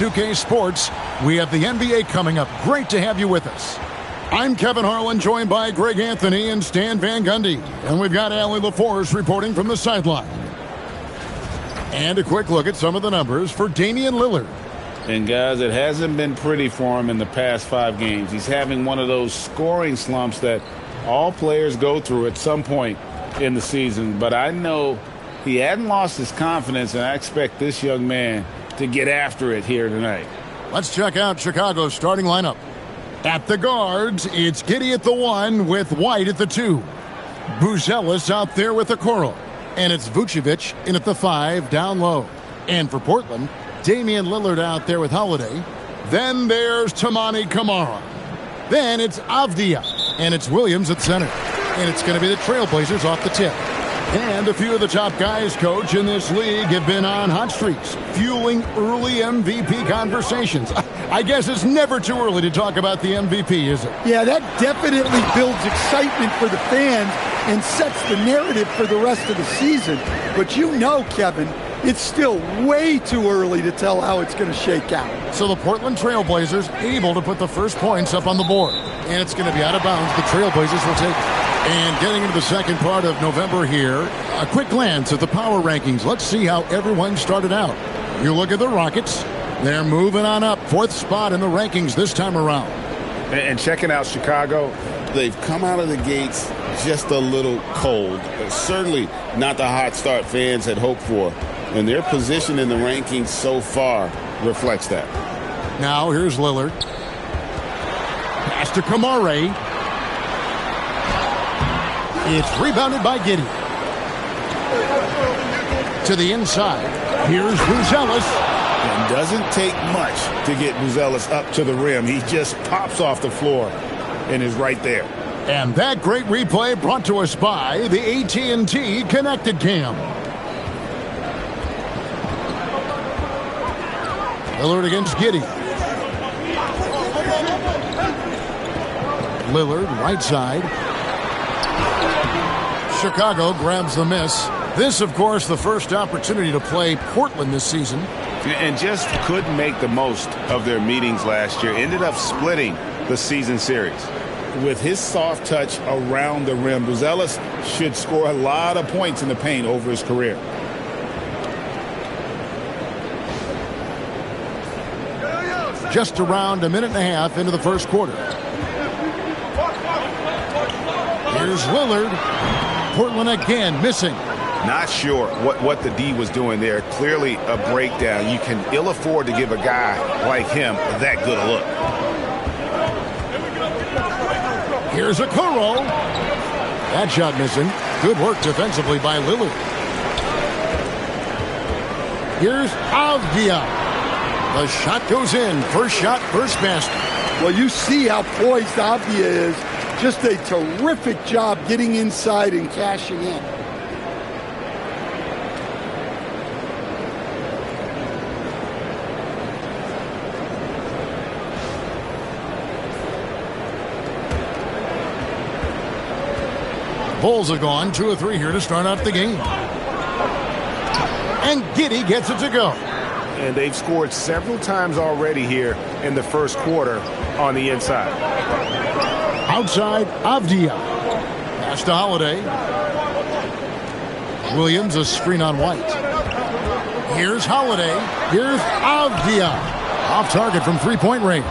2K Sports. We have the NBA coming up. Great to have you with us. I'm Kevin Harlan, joined by Greg Anthony and Stan Van Gundy. And we've got Allie LaForce reporting from the sideline. And a quick look at some of the numbers for Damian Lillard. And guys, it hasn't been pretty for him in the past 5 games. He's having one of those scoring slumps that all players go through at some point in the season. But I know he hadn't lost his confidence, and I expect this young man to get after it here tonight. Let's check out Chicago's starting lineup. At the guards, it's Giddey at the 1 with White at the 2. Buzelis out there with Okoro. And it's Vucevic in at the 5 down low. And for Portland, Damian Lillard out there with Holiday. Then there's Toumani Camara. Then it's Avdia. And it's Williams at center. And it's going to be the Trailblazers off the tip. And a few of the top guys, Coach, in this league have been on hot streaks, fueling early MVP conversations. I guess it's never too early to talk about the MVP, is it? Yeah, that definitely builds excitement for the fans and sets the narrative for the rest of the season. But you know, Kevin, it's still way too early to tell how it's going to shake out. So the Portland Trailblazers able to put the first points up on the board. And it's going to be out of bounds. The Trailblazers will take it. And getting into the second part of November here, a quick glance at the power rankings. Let's see how everyone started out. You look at the Rockets. They're moving on up. 4th spot in the rankings this time around. And checking out Chicago, they've come out of the gates just a little cold. Certainly not the hot start fans had hoped for. And their position in the rankings so far reflects that. Now here's Lillard. Pass to Camara. It's rebounded by Giddey. To the inside. Here's Buzelis. And doesn't take much to get Buzelis up to the rim. He just pops off the floor and is right there. And that great replay brought to us by the AT&T Connected Cam. Lillard against Giddey. Lillard, right side. Chicago grabs the miss. This, of course, the first opportunity to play Portland this season. And just couldn't make the most of their meetings last year. Ended up splitting the season series. With his soft touch around the rim, Buzelis should score a lot of points in the paint over his career. Just around a minute and a half into the first quarter. Here's Lillard. Portland again missing. Not sure what the D was doing there. Clearly a breakdown. You can ill afford to give a guy like him that good a look. Here's Okoro. That shot missing. Good work defensively by Lillard. Here's Avdia. The shot goes in. First shot, first basket. Well, you see how poised Avdia is. Just a terrific job getting inside and cashing in. Bulls have gone 2 of 3 here to start out the game. And Giddey gets it to go. And they've scored several times already here in the first quarter on the inside. Outside, Avdia. Pass to Holiday. Williams, a screen on White. Here's Holiday. Here's Avdia. Off target from three-point range.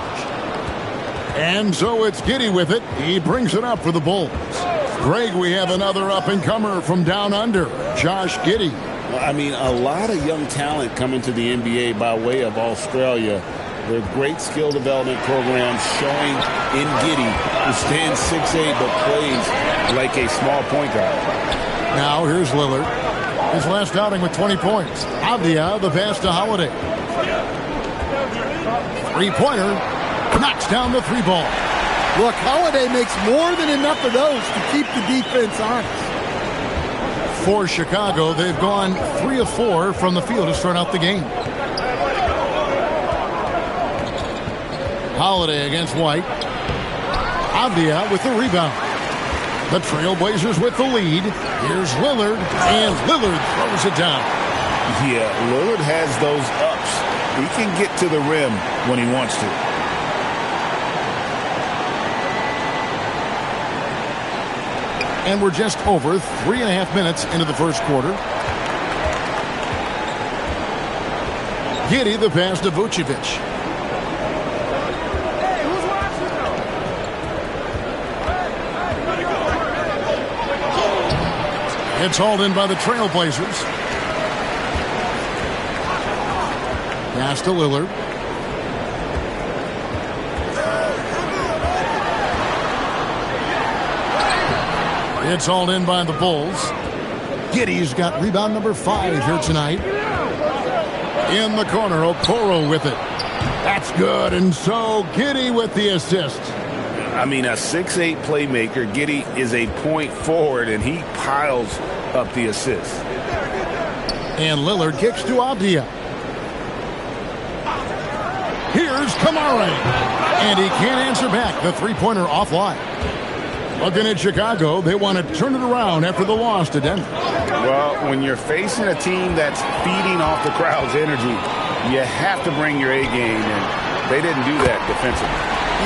And so it's Giddey with it. He brings it up for the Bulls. Greg, we have another up-and-comer from down under, Josh Giddey. I mean, a lot of young talent coming to the NBA by way of Australia. There are great skill development programs showing in Giddey, who stands 6'8", but plays like a small point guard. Now here's Lillard. His last outing with 20 points. Avdia, the pass to Holiday. Three-pointer, knocks down the 3-ball. Look, Holiday makes more than enough of those to keep the defense honest. For Chicago, they've gone 3 of 4 from the field to start out the game. Holiday against White. Avdia with the rebound. The Trailblazers with the lead. Here's Lillard, and Lillard throws it down. Yeah, Lillard has those ups He can get to the rim when he wants to. And we're just over 3.5 minutes into the first quarter. Giddey the pass to Vucevic. It's hauled in by the Trailblazers. Pass to Lillard. It's hauled in by the Bulls. Giddey's got rebound number 5 here tonight. In the corner, Okoro with it. That's good, and so Giddey with the assist. I mean, a 6'8" playmaker. Giddey is a point forward, and he piles up the assist. And Lillard kicks to Abdia. Here's Kamara. And he can't answer back. The three-pointer offline. Looking at Chicago, they want to turn it around after the loss to Denver. Well, when you're facing a team that's feeding off the crowd's energy, you have to bring your A game, and they didn't do that defensively.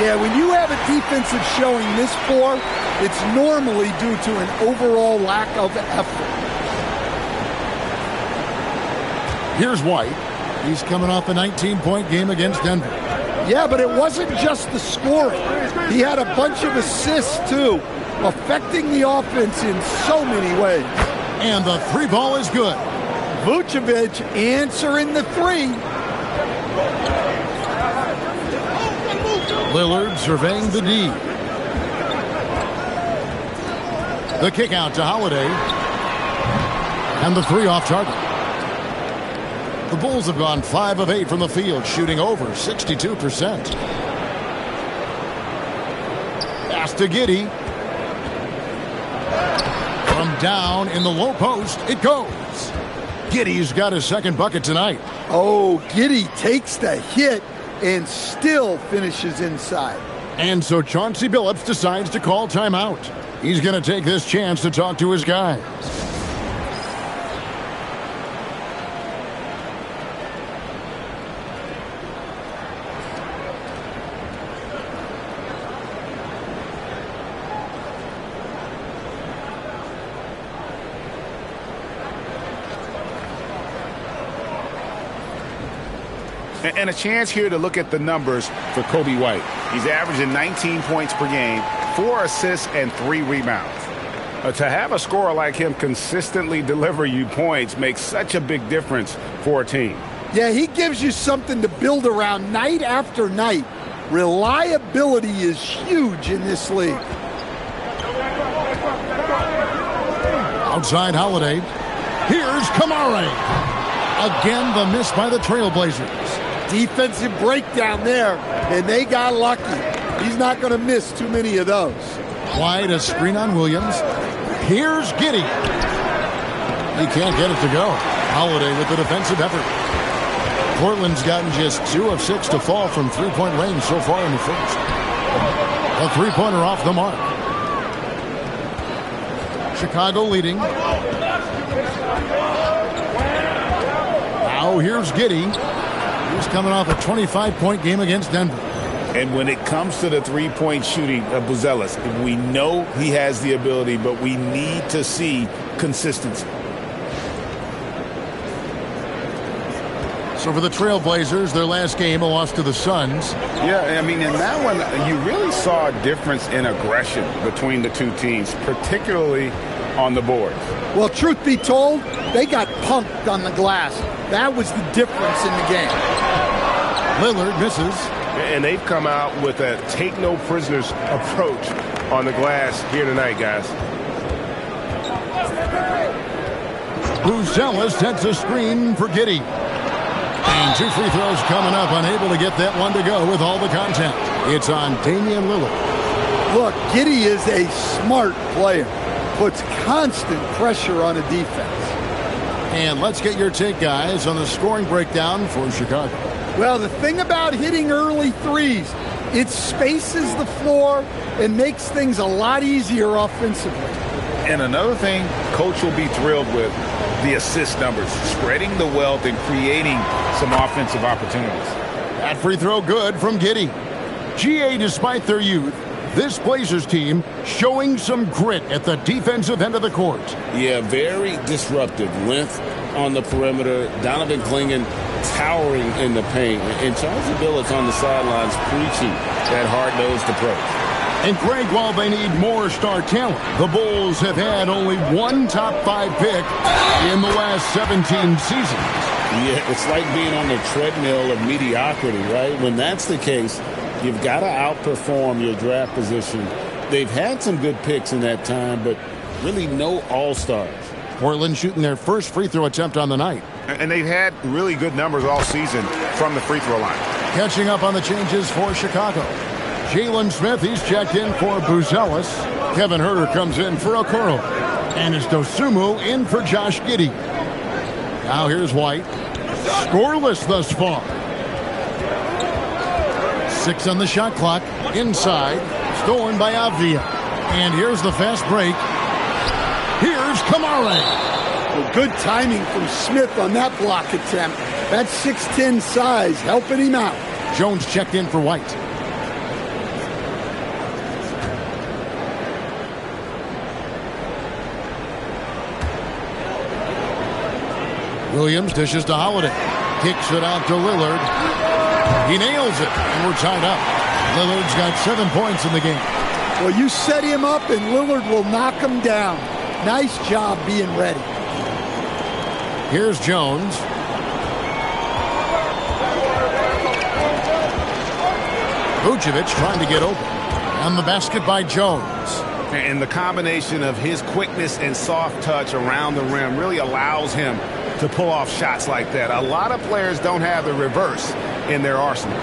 Yeah, when you have a defensive showing this poor, it's normally due to an overall lack of effort. Here's White. He's coming off a 19-point game against Denver. Yeah, but it wasn't just the scoring. He had a bunch of assists, too, affecting the offense in so many ways. And the three ball is good. Vucevic answering the three. Lillard surveying the D. The kick out to Holiday. And the three off target. The Bulls have gone 5 of 8 from the field, shooting over 62%. Pass to Giddey. From down in the low post, it goes. Giddey's got his second bucket tonight. Oh, Giddey takes the hit and still finishes inside. And so Chauncey Billups decides to call timeout. He's going to take this chance to talk to his guys. And a chance here to look at the numbers for Kobe White. He's averaging 19 points per game, 4 assists, and 3 rebounds. To have a scorer like him consistently deliver you points makes such a big difference for a team. Yeah, he gives you something to build around night after night. Reliability is huge in this league. Outside Holiday. Here's Kamara. Again, the miss by the Trailblazers. Defensive breakdown there, and they got lucky. He's not going to miss too many of those. White, a screen on Williams. Here's Giddey. He can't get it to go. Holiday with the defensive effort. Portland's gotten just 2 of 6 to fall from three-point range so far in the first. A three-pointer off the mark. Chicago leading. Now here's Giddey. He's coming off a 25-point game against Denver. And when it comes to the three-point shooting of Buzelis, we know he has the ability, but we need to see consistency. So for the Trailblazers, their last game, a loss to the Suns. Yeah, I mean, in that one, you really saw a difference in aggression between the two teams, particularly on the boards. Well, truth be told, they got punked on the glass. That was the difference in the game. Lillard misses. And they've come out with a take-no-prisoners approach on the glass here tonight, guys. Buzelis sets a screen for Giddey. And 2 free throws coming up, unable to get that one to go with all the contact. It's on Damian Lillard. Look, Giddey is a smart player. Puts constant pressure on a defense. And let's get your take, guys, on the scoring breakdown for Chicago. Well, the thing about hitting early threes, it spaces the floor and makes things a lot easier offensively. And another thing Coach will be thrilled with, the assist numbers, spreading the wealth and creating some offensive opportunities. That free throw good from Giddey. GA, despite their youth, this Blazers team showing some grit at the defensive end of the court. Yeah, very disruptive. Length on the perimeter. Donovan Clingan towering in the paint. And Chauncey Billups on the sidelines preaching that hard-nosed approach. And Greg, while they need more star talent, the Bulls have had only one top 5 pick in the last 17 seasons. Yeah, it's like being on the treadmill of mediocrity, right? When that's the case, you've got to outperform your draft position. They've had some good picks in that time, but really no all-stars. Portland shooting their first free throw attempt on the night. And they've had really good numbers all season from the free throw line. Catching up on the changes for Chicago. Jalen Smith, he's checked in for Buzelis. Kevin Huerter comes in for Okoro. And it's Dosunmu in for Josh Giddey. Now here's White. Scoreless thus far. 6 on the shot clock. Inside. Stolen by Avdia. And here's the fast break. Here's Kamara. Well, good timing from Smith on that block attempt. That 6'10" size helping him out. Jones checked in for White. Williams dishes to Holiday. Kicks it out to Lillard. He nails it, and we're tied up. Lillard's got 7 points in the game. Well, you set him up, and Lillard will knock him down. Nice job being ready. Here's Jones. Vucevic trying to get open. And the basket by Jones. And the combination of his quickness and soft touch around the rim really allows him to pull off shots like that. A lot of players don't have the reverse in their arsenal.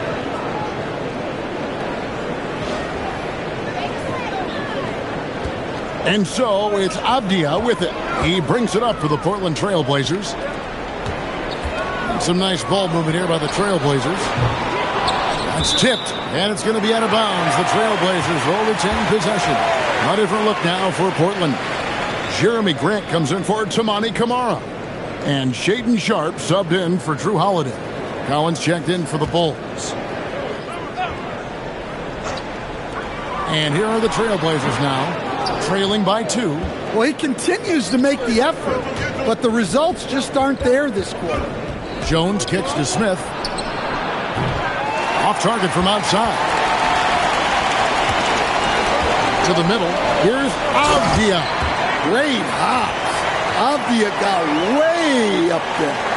And so it's Avdia with it. He brings it up for the Portland Trailblazers. Some nice ball movement here by the Trailblazers. That's tipped, and it's going to be out of bounds. The Trailblazers will retain possession. A different look now for Portland. Jeremy Grant comes in for Tamani Kamara. And Shaedon Sharpe subbed in for Drew Holiday. Collins checked in for the Bulls. And here are the Trailblazers now. Trailing by 2. Well, he continues to make the effort, but the results just aren't there this quarter. Jones kicks to Smith. Off target from outside. To the middle. Here's Avdia. Great hops. Avdia got way up there.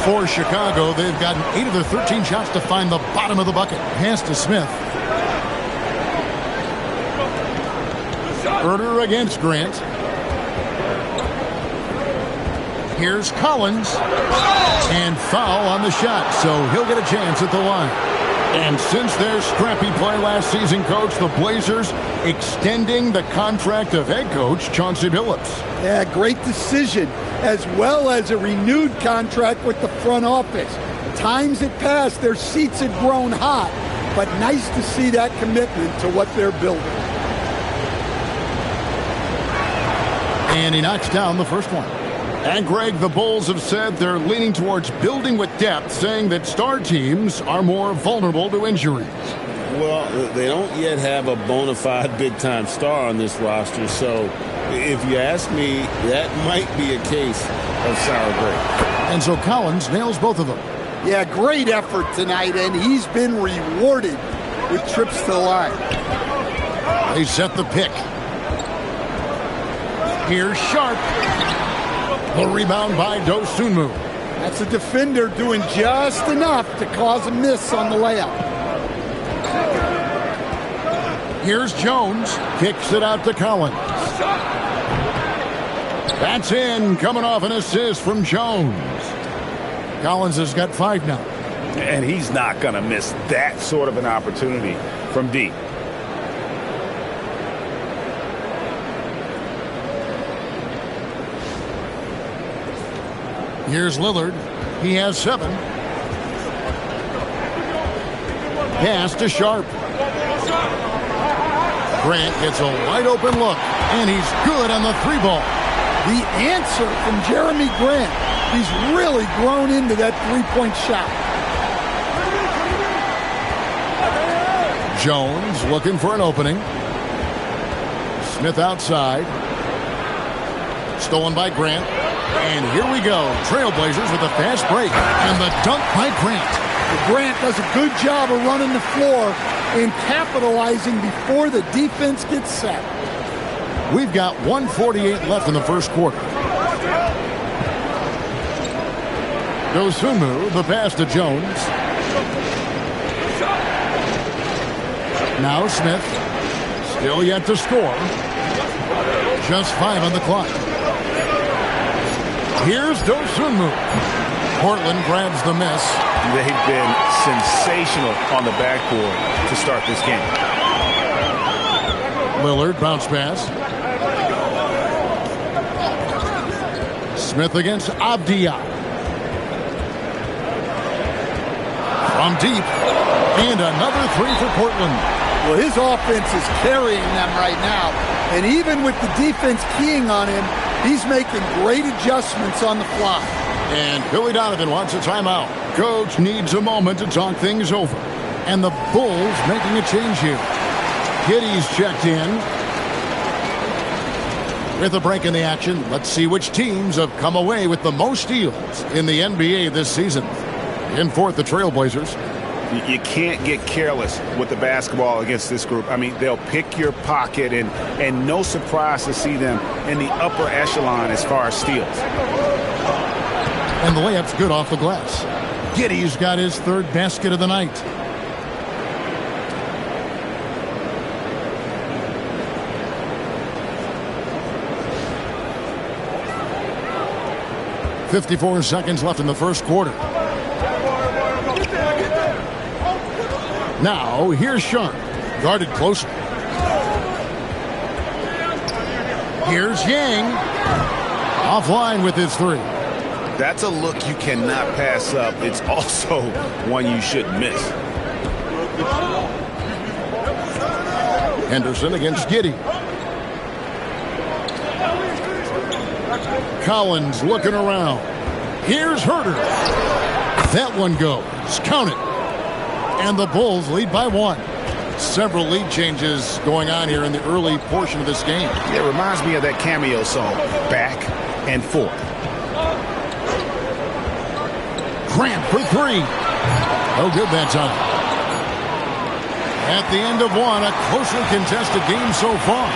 For Chicago, they've gotten 8 of their 13 shots to find the bottom of the bucket. Pass to Smith. Huerter against Grant. Here's Collins. And foul on the shot, so he'll get a chance at the line. And since their scrappy play last season, Coach, the Blazers extending the contract of head coach Chauncey Billups. Yeah, great decision, as well as a renewed contract with the front office. Times had passed, their seats had grown hot, but nice to see that commitment to what they're building. And he knocks down the first one. And Greg, the Bulls have said they're leaning towards building with depth, saying that star teams are more vulnerable to injuries. Well, they don't yet have a bona fide big-time star on this roster, so if you ask me, that might be a case of sour grapes. And so Collins nails both of them. Yeah, great effort tonight, and he's been rewarded with trips to the line. They set the pick. Here's Sharpe. The rebound by Dosunmu. That's a defender doing just enough to cause a miss on the layup. Here's Jones. Kicks it out to Collins. That's in, coming off an assist from Jones. Collins has got 5 now. And he's not going to miss that sort of an opportunity from deep. Here's Lillard. He has 7. Pass to Sharpe. Grant gets a wide open look, and he's good on the 3-ball. The answer from Jeremy Grant. He's really grown into that three-point shot. Jones looking for an opening. Smith outside. Stolen by Grant. And here we go. Trailblazers with a fast break. And the dunk by Grant. Grant does a good job of running the floor and capitalizing before the defense gets set. We've got 1:48 left in the first quarter. Dosunmu, the pass to Jones. Now Smith. Still yet to score. Just 5 on the clock. Here's Dosunmu. Portland grabs the miss. They've been sensational on the backboard to start this game. Lillard bounce pass. Smith against Abdia. From deep. And another 3 for Portland. Well, his offense is carrying them right now. And even with the defense keying on him, he's making great adjustments on the fly. And Billy Donovan wants a timeout. Coach needs a moment to talk things over. And the Bulls making a change here. Giddey's checked in. With a break in the action, let's see which teams have come away with the most steals in the NBA this season. In fourth, the Trailblazers. You can't get careless with the basketball against this group. I mean, they'll pick your pocket, and no surprise to see them in the upper echelon as far as steals. And the layup's good off the glass. Giddey's got his 3rd basket of the night. .54 seconds left in the first quarter. Now, here's Sharp, guarded closer. Here's Yang, offline with his 3. That's a look you cannot pass up. It's also one you shouldn't miss. Henderson against Giddey. Collins looking around. Here's Herter. That one goes. Count it. And the Bulls lead by 1. Several lead changes going on here in the early portion of this game. It reminds me of that Cameo song, Back and Forth. Grant for 3. No good that time. At the end of 1, a closely contested game so far.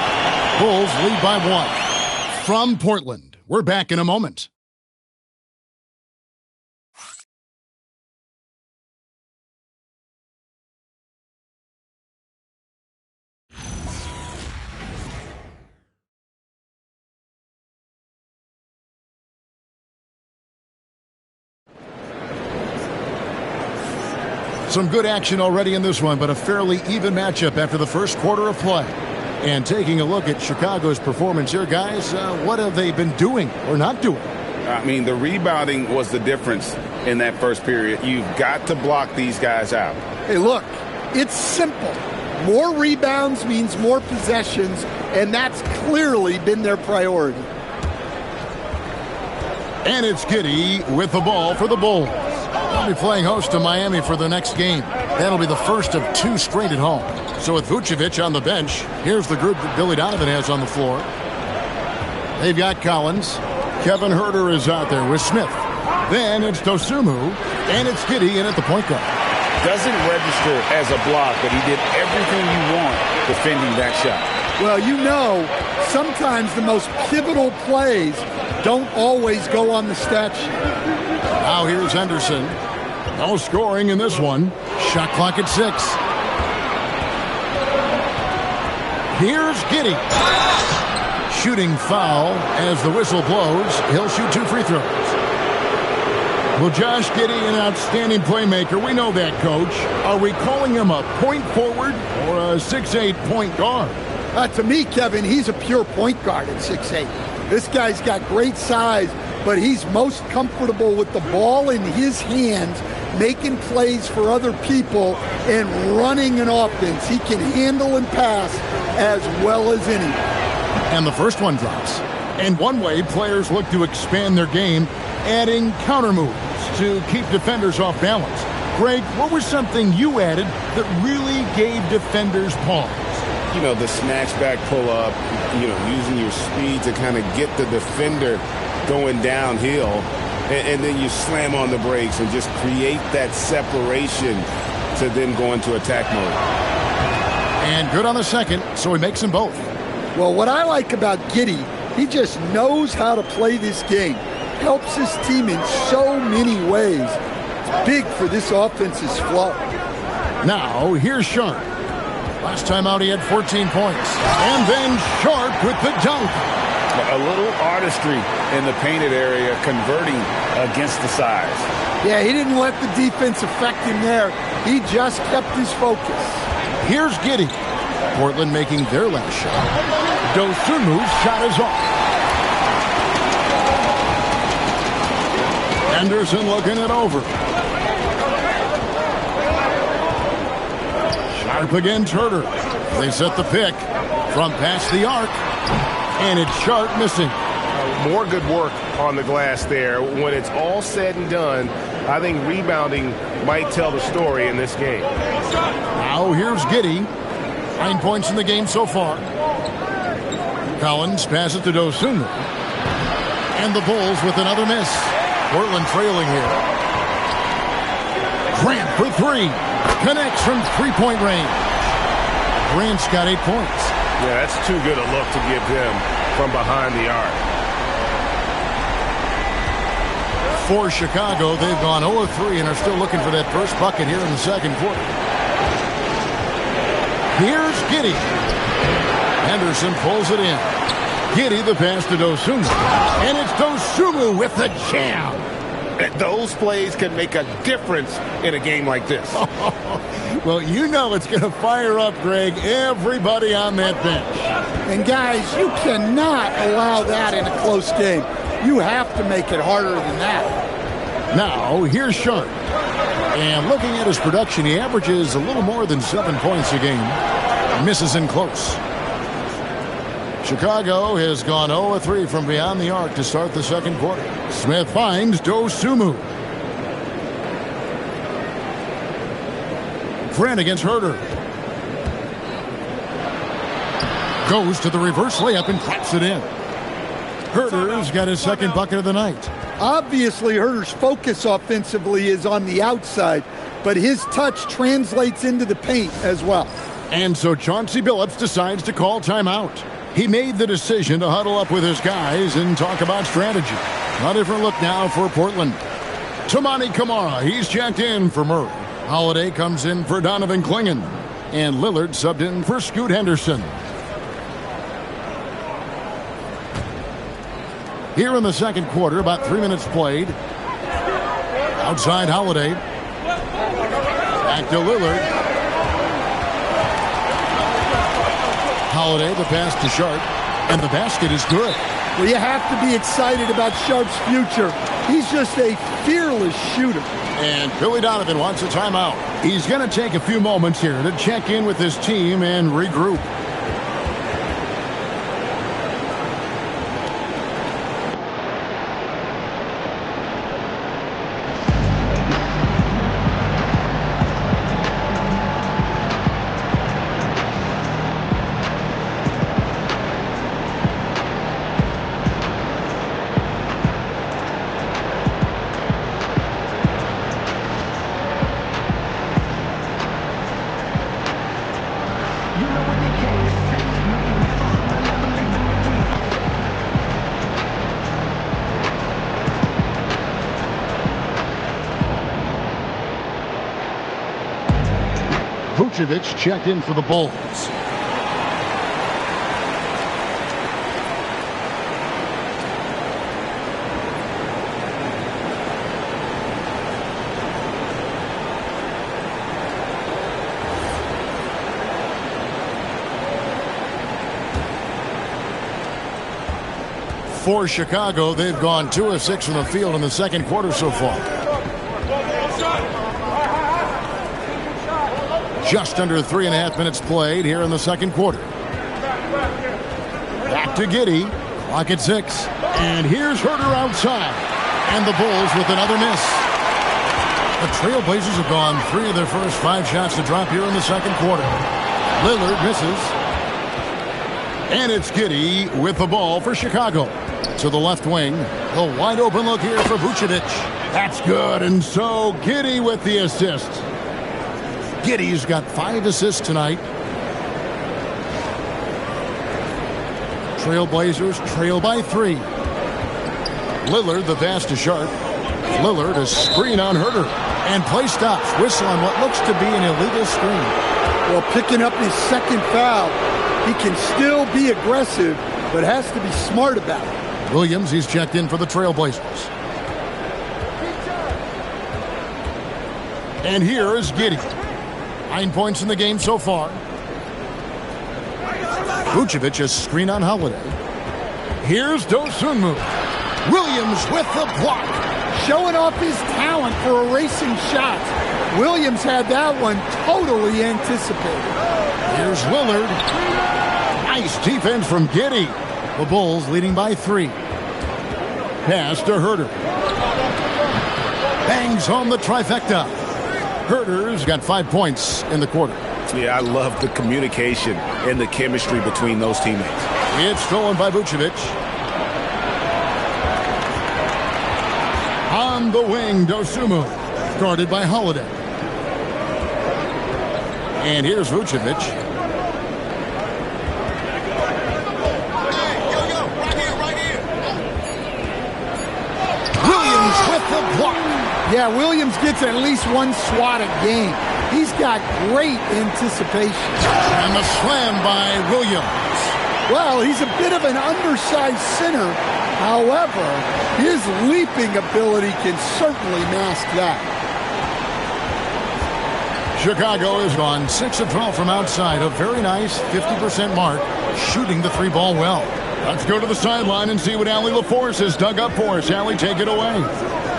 Bulls lead by 1. From Portland, we're back in a moment. Some good action already in this one, but a fairly even matchup after the first quarter of play. And taking a look at Chicago's performance here, guys, what have they been doing or not doing? I mean, the rebounding was the difference in that first period. You've got to block these guys out. Hey, look, it's simple. More rebounds means more possessions, and that's clearly been their priority. And it's Giddey with the ball for the Bulls. They'll be playing host to Miami for the next game. That'll be the first of 2 straight at home. So with Vucevic on the bench, here's the group that Billy Donovan has on the floor. They've got Collins. Kevin Herter is out there with Smith. Then it's Dosunmu, and it's Giddey in at the point guard. Doesn't register as a block, but he did everything you want defending that shot. Well, you know, sometimes the most pivotal plays don't always go on the stat sheet. Now here's Henderson. No scoring in this one. Shot clock at 6. Here's Giddey. Shooting foul as the whistle blows. He'll shoot 2 free throws. Well, Josh Giddey, an outstanding playmaker. We know that, Coach. Are we calling him a point forward or a 6'8" point guard? To me, Kevin, he's a pure point guard at 6'8". This guy's got great size, but he's most comfortable with the ball in his hands, making plays for other people and running an offense. He can handle and pass as well as any. And the first one drops. And one way players look to expand their game, adding counter moves to keep defenders off balance. Greg, what was something you added that really gave defenders pause? You know, the snatch back pull up, you know, using your speed to kind of get the defender going downhill, and then you slam on the brakes and just create that separation to then go into attack mode. And good on the second, so he makes them both. Well, what I like about Giddey, he just knows how to play this game. Helps his team in so many ways. It's big for this offense's flow. Now, here's Sharp. Last time out, he had 14 points. And then Sharp with the dunk. A little artistry in the painted area, converting against the size. Yeah, he didn't let the defense affect him there. He just kept his focus. Here's Giddey. Portland making their last shot. Dosunmu's shot is off. Henderson looking it over. Sharp against Herter. They set the pick from past the arc. And it's Sharp missing. More good work on the glass there. When it's all said and done, I think rebounding might tell the story in this game. Now here's Giddey. 9 points in the game so far. Collins passes to Dosunmu. And the Bulls with another miss. Portland trailing here. Grant for three. Connects from three-point range. Grant's got 8 points. Yeah, that's too good a look to give him from behind the arc. For Chicago, they've gone 0-3 and are still looking for that first bucket here in the second quarter. Here's Giddey. Henderson pulls it in. Giddey the pass to Dosunmu. And it's Dosunmu with the jam. Those plays can make a difference in a game like this. Well, you know it's going to fire up, Greg, everybody on that bench. And guys, you cannot allow that in a close game. You have to make it harder than that. Now, here's Sharp. And looking at his production, he averages a little more than 7 points a game. Misses in close. Chicago has gone 0-3 from beyond the arc to start the second quarter. Smith finds Dosunmu. Grant against Herter. Goes to the reverse layup and claps it in. Herter's got his second bucket of the night. Obviously, Herter's focus offensively is on the outside, but his touch translates into the paint as well. And so Chauncey Billups decides to call timeout. He made the decision to huddle up with his guys and talk about strategy. A different look now for Portland. Toumani Camara, he's checked in for Murray. Holiday comes in for Donovan Clingan. And Lillard subbed in for Scoot Henderson. Here in the second quarter, about 3 minutes played. Outside Holiday. Back to Lillard. Holiday, the pass to Sharp, and the basket is good. Well, you have to be excited about Sharp's future. He's just a fearless shooter. And Billy Donovan wants a timeout. He's going to take a few moments here to check in with his team and regroup. Vucevic checked in for the Bulls. For Chicago, they've gone 2 of 6 from the field in the second quarter so far. Just under 3.5 minutes played here in the second quarter. Back to Giddey. Clock at 6. And here's Herter outside. And the Bulls with another miss. The Trailblazers have gone 3 of their first 5 shots to drop here in the second quarter. Lillard misses. And it's Giddey with the ball for Chicago. To the left wing. The wide open look here for Vucevic. That's good. And so Giddey with the assist. Giddey's got 5 assists tonight. Trailblazers trail by 3. Lillard, the pass to Sharp. Lillard, a screen on Herter. And play stops. Whistle on what looks to be an illegal screen. Well, picking up his second foul, he can still be aggressive, but has to be smart about it. Williams, he's checked in for the Trailblazers. And here is Giddey. 9 points in the game so far. Vucevic, a screen on Holiday. Here's Dosunmu. Williams with the block. Showing off his talent for erasing shots. Williams had that one totally anticipated. Here's Lillard. Nice defense from Giddey. The Bulls leading by 3. Pass to Herter. Bangs home the trifecta. Herter's got 5 points in the quarter. Yeah, I love the communication and the chemistry between those teammates. It's stolen by Vucevic. On the wing, Dosunmu. Guarded by Holiday. And here's Vucevic. Williams with the block. Yeah, Williams gets at least one swat a game. He's got great anticipation. And the slam by Williams. Well, he's a bit of an undersized center. However, his leaping ability can certainly mask that. Chicago has gone 6 of 12 from outside. A very nice 50% mark, shooting the 3-ball well. Let's go to the sideline and see what Allie LaForce has dug up for us. Allie, take it away.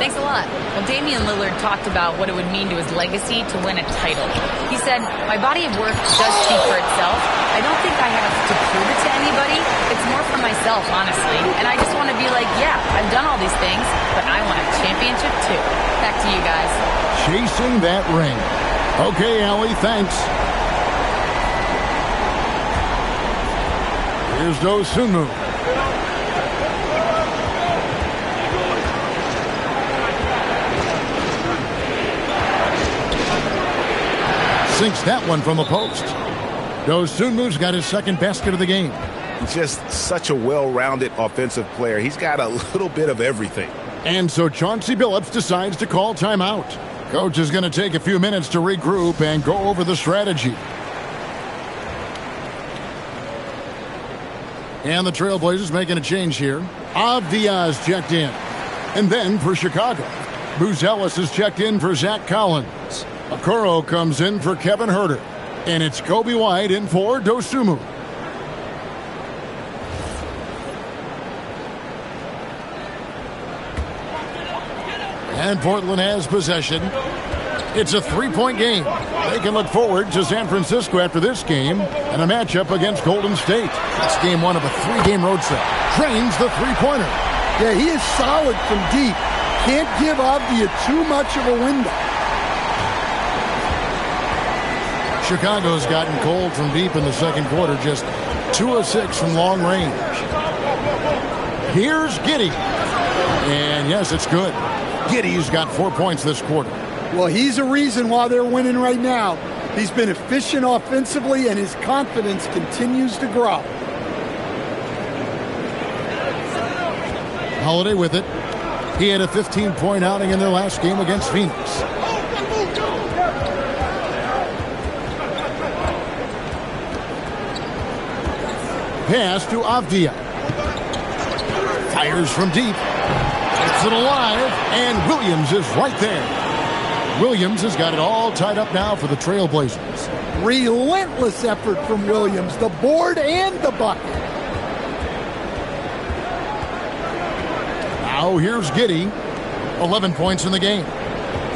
Thanks a lot. Well, Damian Lillard talked about what it would mean to his legacy to win a title. He said, "My body of work does speak for itself. I don't think I have to prove it to anybody. It's more for myself, honestly. And I just want to be like, yeah, I've done all these things, but I want a championship too." Back to you guys. Chasing that ring. Okay, Allie, thanks. Here's Dosunmu. Sinks that one from the post. Dosunmu's got his second basket of the game. He's just such a well-rounded offensive player. He's got a little bit of everything. And so Chauncey Billups decides to call timeout. Coach is going to take a few minutes to regroup and go over the strategy. And the Trailblazers making a change here. Avdia's checked in. And then for Chicago, Buzelis is checked in for Zach Collins. Okoro comes in for Kevin Herter. And it's Kobe White in for Dosunmu. And Portland has possession. It's a 3-point game. They can look forward to San Francisco after this game and a matchup against Golden State. That's game 1 of a 3-game road trip. Drains the three-pointer. Yeah, he is solid from deep. Can't give Avdia too much of a window. Chicago's gotten cold from deep in the second quarter, just 2 of 6 from long range. Here's Giddey. And yes, it's good. Giddey's got 4 points this quarter. Well, he's a reason why they're winning right now. He's been efficient offensively, and his confidence continues to grow. Holiday with it. He had a 15-point outing in their last game against Phoenix. Pass to Avdia. Fires from deep. Gets it alive, and Williams is right there. Williams has got it all tied up now for the Trailblazers. Relentless effort from Williams, the board and the bucket. Now here's Giddey. 11 points in the game.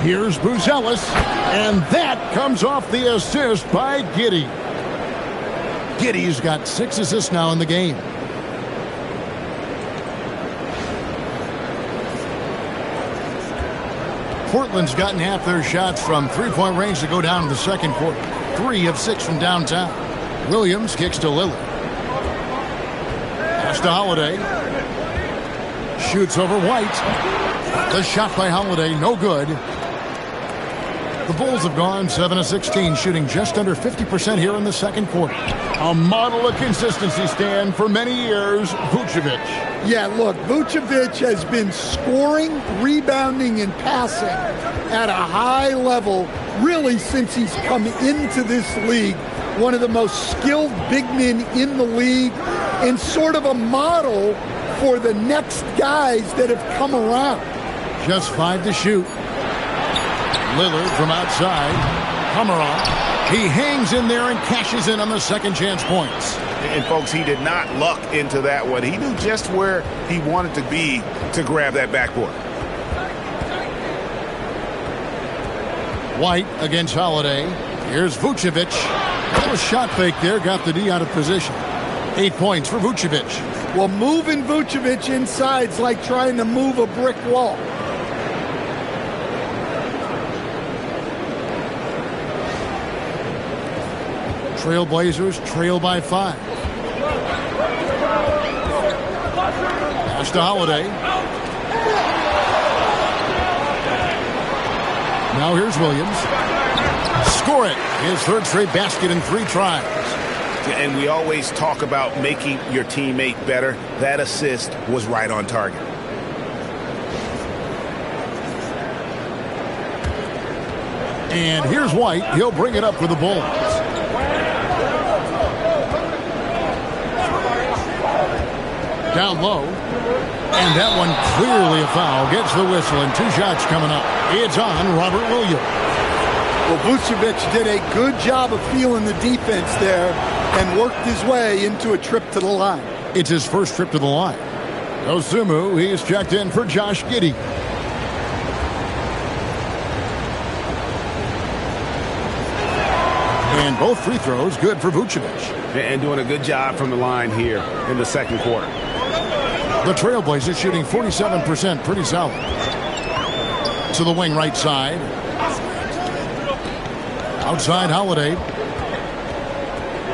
Here's Buzelis. And that comes off the assist by Giddey. Giddey's got 6 assists now in the game. Portland's gotten half their shots from three-point range to go down in the second quarter. 3 of 6 from downtown. Williams kicks to Lillard. Pass to Holiday. Shoots over White. The shot by Holiday, no good. The Bulls have gone 7 of 16, shooting just under 50% here in the second quarter. A model of consistency, Stan, for many years, Vucevic. Yeah, look, Vucevic has been scoring, rebounding, and passing at a high level really since he's come into this league. One of the most skilled big men in the league and sort of a model for the next guys that have come around. Just 5 to shoot. Lillard from outside. Hammeroff. He hangs in there and cashes in on the second chance points. And folks, he did not luck into that one. He knew just where he wanted to be to grab that backboard. White against Holiday. Here's Vucevic. A little shot fake there. Got the D out of position. 8 points for Vucevic. Well, moving Vucevic inside's like trying to move a brick wall. Trailblazers trail by 5. Pass to Holiday. Now here's Williams. Score it. His third straight basket in 3 tries. And we always talk about making your teammate better. That assist was right on target. And here's White. He'll bring it up for the Bulls. Down low. And that one clearly a foul. Gets the whistle and 2 shots coming up. It's on Robert Williams. Well, Vucevic did a good job of feeling the defense there and worked his way into a trip to the line. It's his first trip to the line. Osumu, he's checked in for Josh Giddey. And both free throws good for Vucevic. And doing a good job from the line here in the second quarter. The Trailblazers shooting 47%, pretty solid. To the wing right side. Outside Holiday.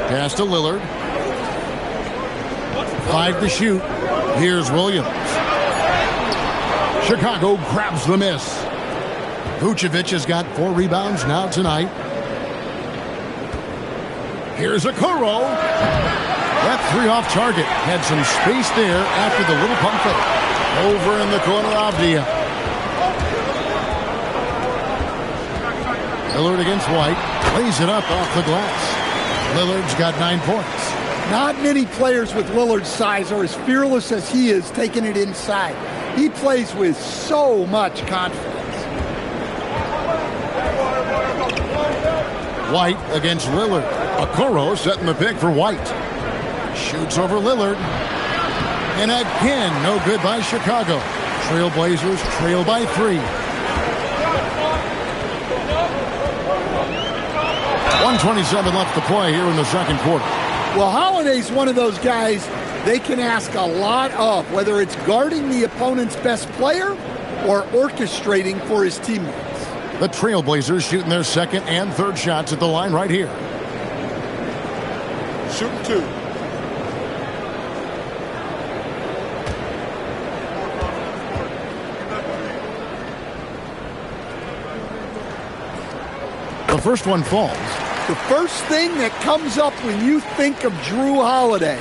Pass to Lillard. 5 to shoot. Here's Williams. Chicago grabs the miss. Vucevic has got 4 rebounds now tonight. Here's Okoro. That 3 off target. Had some space there after the little pump fake. Over in the corner, Avdia. Lillard against White. Lays it up off the glass. Lillard's got 9 points. Not many players with Lillard's size are as fearless as he is taking it inside. He plays with so much confidence. White against Lillard. Okoro setting the pick for White. Shoots over Lillard. And again, no good by Chicago. Trailblazers trail by 3. 1:27 left to play here in the second quarter. Well, Holiday's one of those guys they can ask a lot of, whether it's guarding the opponent's best player or orchestrating for his teammates. The Trailblazers shooting their second and third shots at the line right here. Shooting 2. The first one falls. The first thing that comes up when you think of Drew Holiday,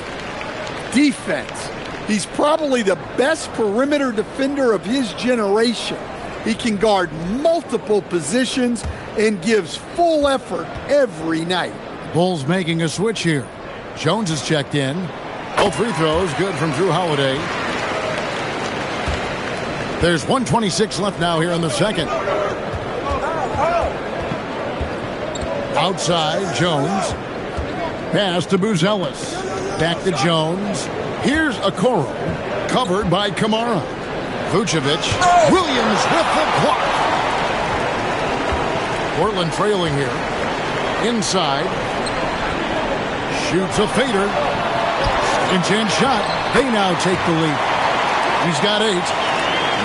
defense. He's probably the best perimeter defender of his generation. He can guard multiple positions and gives full effort every night. Bulls making a switch here. Jones is checked in. All free throws good from Drew Holiday. There's 1:26 left now here in the second. Outside, Jones. Pass to Buzelis. Back to Jones. Here's Okoro. Covered by Kamara. Vucevic. Williams with the block. Portland trailing here. Inside. Shoots a fader. Second chance shot. They now take the lead. He's got 8.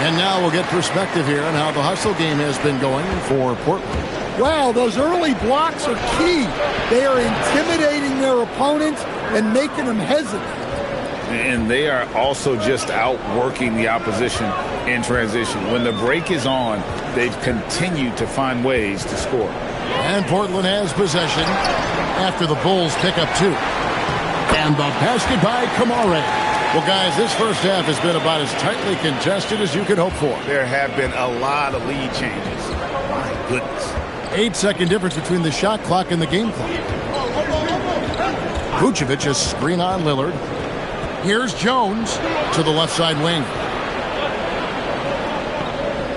And now we'll get perspective here on how the hustle game has been going for Portland. Wow, those early blocks are key. They are intimidating their opponents and making them hesitant. And they are also just outworking the opposition in transition. When the break is on, they've continued to find ways to score. And Portland has possession after the Bulls pick up 2. And the basket by Kamare. Well, guys, this first half has been about as tightly contested as you could hope for. There have been a lot of lead changes. My goodness. 8-second difference between the shot clock and the game clock. Vucevic a screen on Lillard. Here's Jones to the left side wing.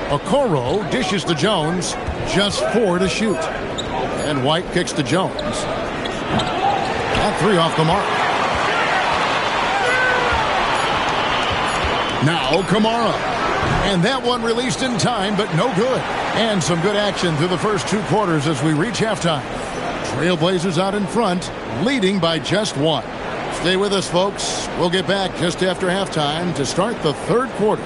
Okoro dishes to Jones. Just 4 to shoot. And White kicks to Jones. That 3 off the mark. Now Kamara. And that one released in time, but no good. And some good action through the first 2 quarters as we reach halftime. Trailblazers out in front, leading by just 1. Stay with us, folks. We'll get back just after halftime to start the third quarter.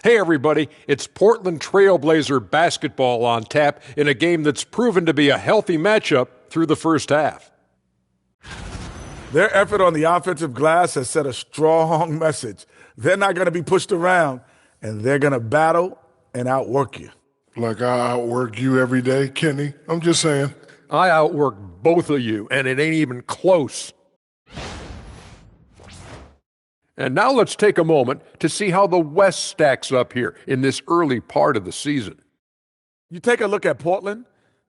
Hey everybody, it's Portland Trailblazer basketball on tap in a game that's proven to be a healthy matchup through the first half. Their effort on the offensive glass has set a strong message. They're not going to be pushed around, and they're going to battle and outwork you. Like I outwork you every day, Kenny. I'm just saying. I outwork both of you, and it ain't even close. And now let's take a moment to see how the West stacks up here in this early part of the season. You take a look at Portland.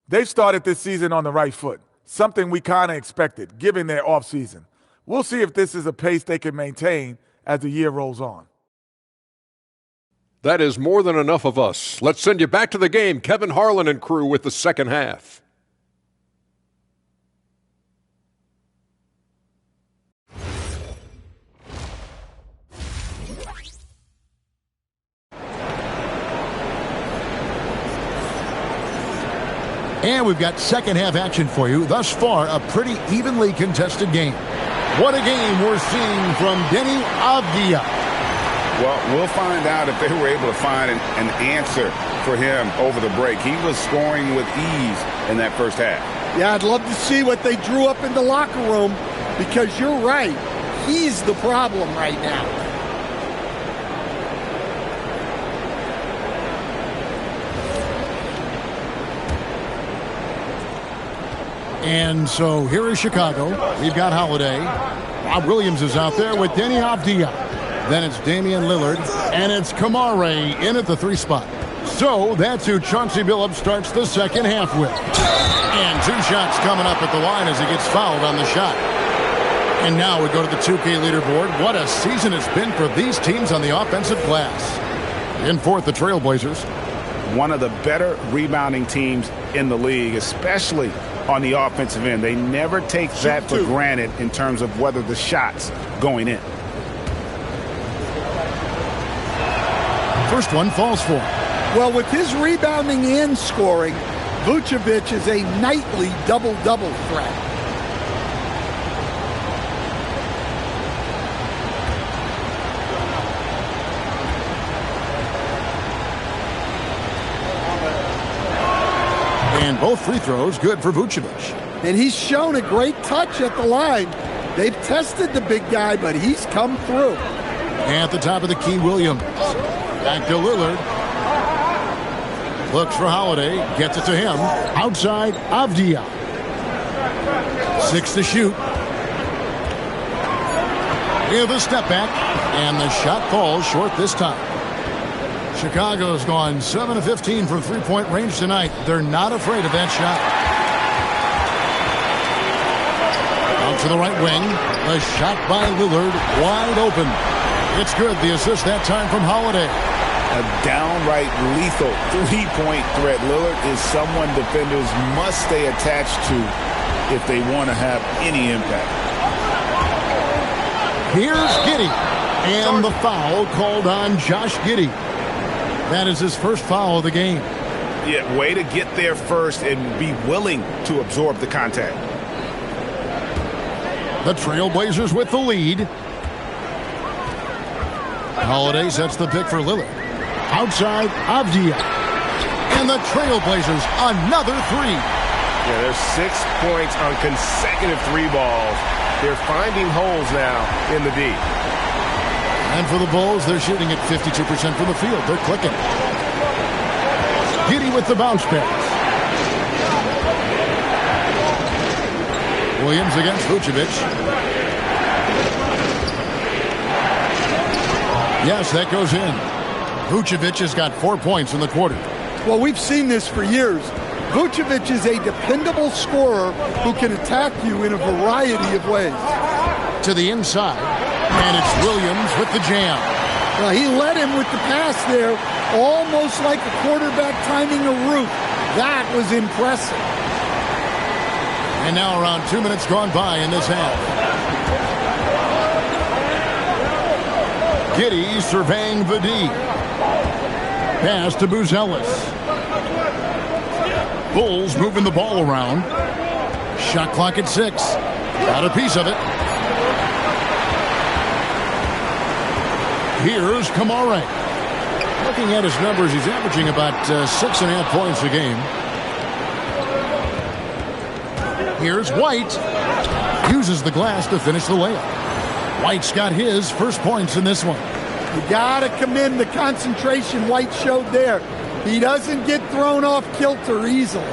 They've started this season on the right foot, something we kind of expected, given their offseason. We'll see if this is a pace they can maintain as the year rolls on. That is more than enough of us. Let's send you back to the game, Kevin Harlan and crew with the second half. And we've got second half action for you. Thus far, a pretty evenly contested game. What a game we're seeing from Denny Avdia. Well, we'll find out if they were able to find an answer for him over the break. He was scoring with ease in that first half. Yeah, I'd love to see what they drew up in the locker room, because you're right. He's the problem right now. And so here is Chicago. We've got Holiday. Rob Williams is out there with Denny Avdia. Then it's Damian Lillard. And it's Kamare in at the 3 spot. So that's who Chauncey Billups starts the second half with. And 2 shots coming up at the line as he gets fouled on the shot. And now we go to the 2K leaderboard. What a season it's been for these teams on the offensive glass. In fourth, the Trailblazers. One of the better rebounding teams in the league, especially on the offensive end. They never take that for granted in terms of whether the shot's going in. First one falls for. Well, with his rebounding and scoring, Vucevic is a nightly double-double threat. And both free throws good for Vucevic. And he's shown a great touch at the line. They've tested the big guy, but he's come through. At the top of the key, Williams. Back to Lillard. Looks for Holiday. Gets it to him. Outside, Avdia. 6 to shoot. With a step back. And the shot falls short this time. Chicago's gone 7 of 15 from three-point range tonight. They're not afraid of that shot. Out to the right wing. A shot by Lillard. Wide open. It's good. The assist that time from Holiday. A downright lethal three-point threat. Lillard is someone defenders must stay attached to if they want to have any impact. Here's Giddey. And the foul called on Josh Giddey. That is his first foul of the game. Yeah, way to get there first and be willing to absorb the contact. The Trailblazers with the lead. Holiday sets the pick for Lillard. Outside, Avdia. And the Trailblazers, another three. Yeah, there's 6 points on consecutive three balls. They're finding holes now in the D. And for the Bulls, they're shooting at 52% from the field. They're clicking. Giddey with the bounce pass. Williams against Vucevic. Yes, that goes in. Vucevic has got 4 points in the quarter. Well, we've seen this for years. Vucevic is a dependable scorer who can attack you in a variety of ways. To the inside, and it's Williams with the jam. Well, he led him with the pass there, almost like a quarterback timing a route. That was impressive. And now around 2 minutes gone by in this half. Giddey surveying the D. Pass to Buzelis. Bulls moving the ball around. Shot clock at 6. Got a piece of it. Here's Kamara. Looking at his numbers, he's averaging about 6.5 points a game. Here's White. Uses the glass to finish the layup. White's got his first points in this one. You got to commend the concentration White showed there. He doesn't get thrown off kilter easily.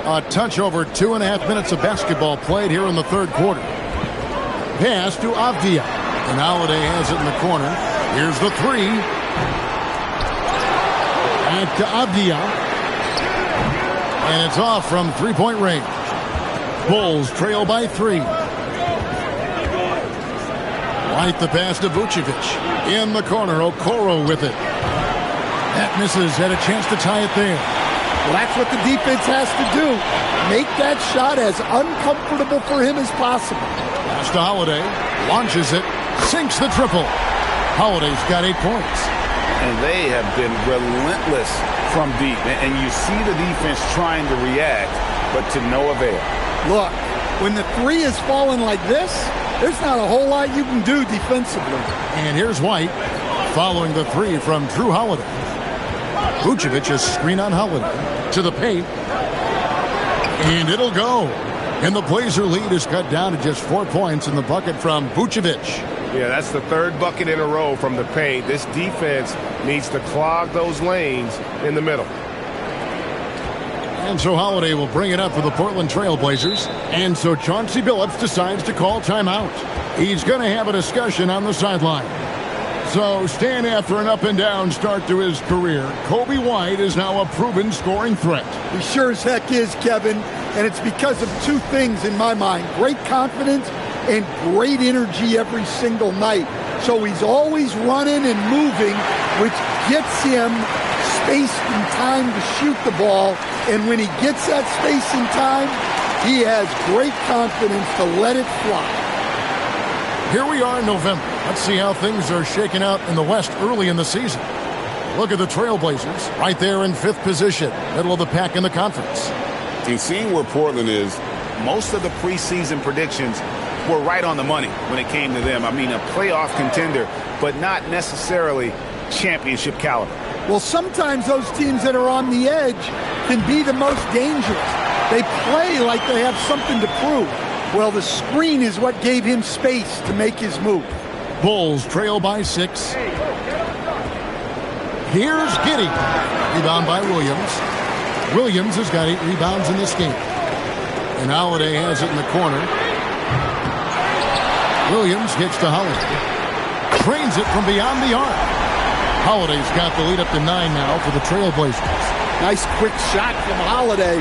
A touch over 2.5 minutes of basketball played here in the third quarter. Pass to Avdia. And Holiday has it in the corner. Here's the three. Back to Avdia. And it's off from three-point range. Bulls trail by 3. White the pass to Vucevic. In the corner, Okoro with it. That misses. Had a chance to tie it there. Well, that's what the defense has to do. Make that shot as uncomfortable for him as possible. Pass to Holiday. Launches it. Sinks the triple. Holiday's got 8 points. And they have been relentless from deep. And you see the defense trying to react, but to no avail. Look, when the three is falling like this, there's not a whole lot you can do defensively. And here's White following the three from Drew Holiday. Vucevic is screen on Holiday to the paint. And it'll go. And the Blazer lead is cut down to just 4 points in the bucket from Vucevic. Yeah, that's the third bucket in a row from the paint. This defense needs to clog those lanes in the middle. And so Holiday will bring it up for the Portland Trailblazers. And so Chauncey Billups decides to call timeout. He's going to have a discussion on the sideline. So staying after an up-and-down start to his career, Kobe White is now a proven scoring threat. He sure as heck is, Kevin. And it's because of 2 things in my mind. Great confidence and great energy every single night. So he's always running and moving, which gets him space and time to shoot the ball. And when he gets that space and time, he has great confidence to let it fly. Here we are in November. Let's see how things are shaking out in the West early in the season. Look at the Trailblazers right there in 5th position, middle of the pack in the conference. And seeing where Portland is, most of the preseason predictions were right on the money when it came to them. I mean, a playoff contender, but not necessarily championship caliber. Well, sometimes those teams that are on the edge can be the most dangerous. They play like they have something to prove. Well, the screen is what gave him space to make his move. Bulls trail by 6. Here's Giddey. Rebound by Williams. Williams has got 8 rebounds in this game. And Holiday has it in the corner. Williams gets to Holiday. Trains it from beyond the arc. Holiday's got the lead up to 9 now for the Trailblazers. Nice quick shot from Holiday.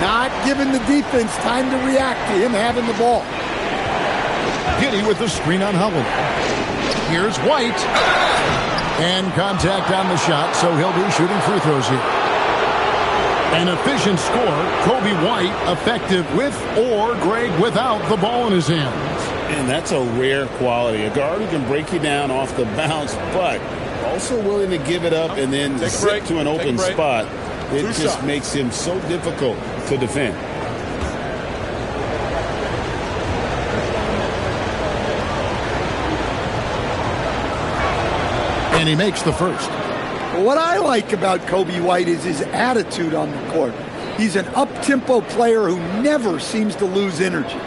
Not giving the defense time to react to him having the ball. Giddey with the screen on Holiday. Here's White. And contact on the shot, so he'll be shooting free throws here. An efficient score. Kobe White effective with or Greg without the ball in his hands. And that's a rare quality. A guard who can break you down off the bounce, but also willing to give it up and then zip to an open spot. It just makes him so difficult to defend. And he makes the first. What I like about Kobe White is his attitude on the court. He's an up-tempo player who never seems to lose energy.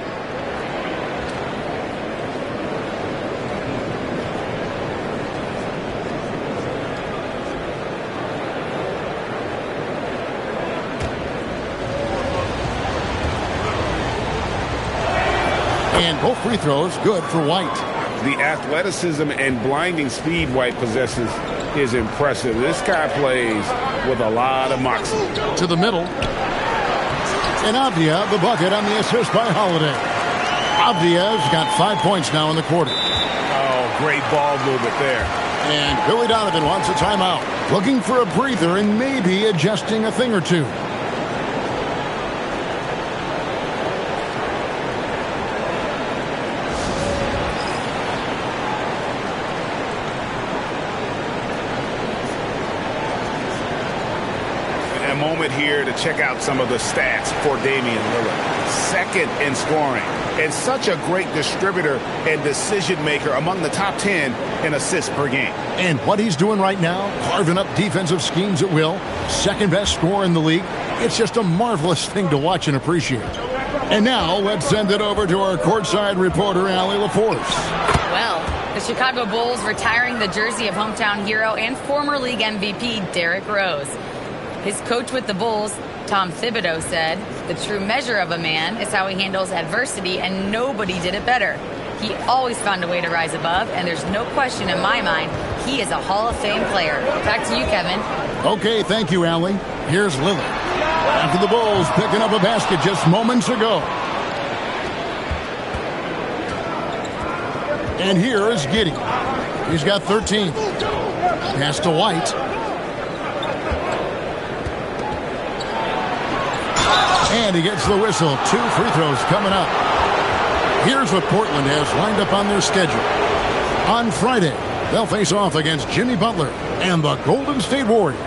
And both free throws good for White. The athleticism and blinding speed White possesses is impressive. This guy plays with a lot of moxie. To the middle. And Avdia, the bucket on the assist by Holiday. Avdia's got 5 points now in the quarter. Oh, great ball movement there. And Billy Donovan wants a timeout. Looking for a breather and maybe adjusting a thing or two. Moment here to check out some of the stats for Damian Lillard. Second in scoring and such a great distributor and decision maker, among the top 10 in assists per game. And what he's doing right now, carving up defensive schemes at will, second best scorer in the league. It's just a marvelous thing to watch and appreciate. And now let's send it over to our courtside reporter, Allie LaForce. Well, the Chicago Bulls retiring the jersey of hometown hero and former league MVP Derrick Rose. His coach with the Bulls, Tom Thibodeau, said, "The true measure of a man is how he handles adversity, and nobody did it better. He always found a way to rise above, and there's no question in my mind he is a Hall of Fame player." Back to you, Kevin. Okay, thank you, Allie. Here's Lillard. After the Bulls picking up a basket just moments ago. And here is Giddey. He's got 13. Pass to White. And he gets the whistle. 2 free throws coming up. Here's what Portland has lined up on their schedule. On Friday, they'll face off against Jimmy Butler and the Golden State Warriors.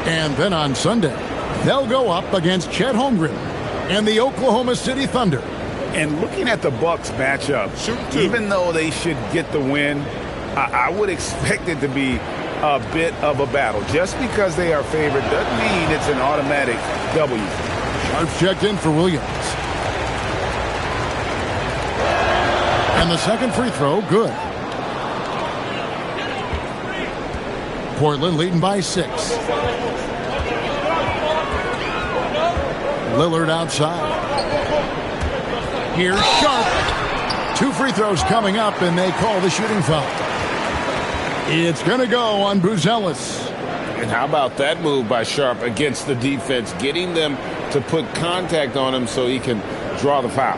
And then on Sunday, they'll go up against Chet Holmgren and the Oklahoma City Thunder. And looking at the Bucks matchup, even though they should get the win, I would expect it to be a bit of a battle. Just because they are favored doesn't mean it's an automatic W. Sharp's checked in for Williams. And the second free throw, good. Portland leading by 6. Lillard outside. Here's Sharp. 2 free throws coming up, and they call the shooting foul. It's going to go on Buzelis. And how about that move by Sharp against the defense, getting them to put contact on him so he can draw the foul.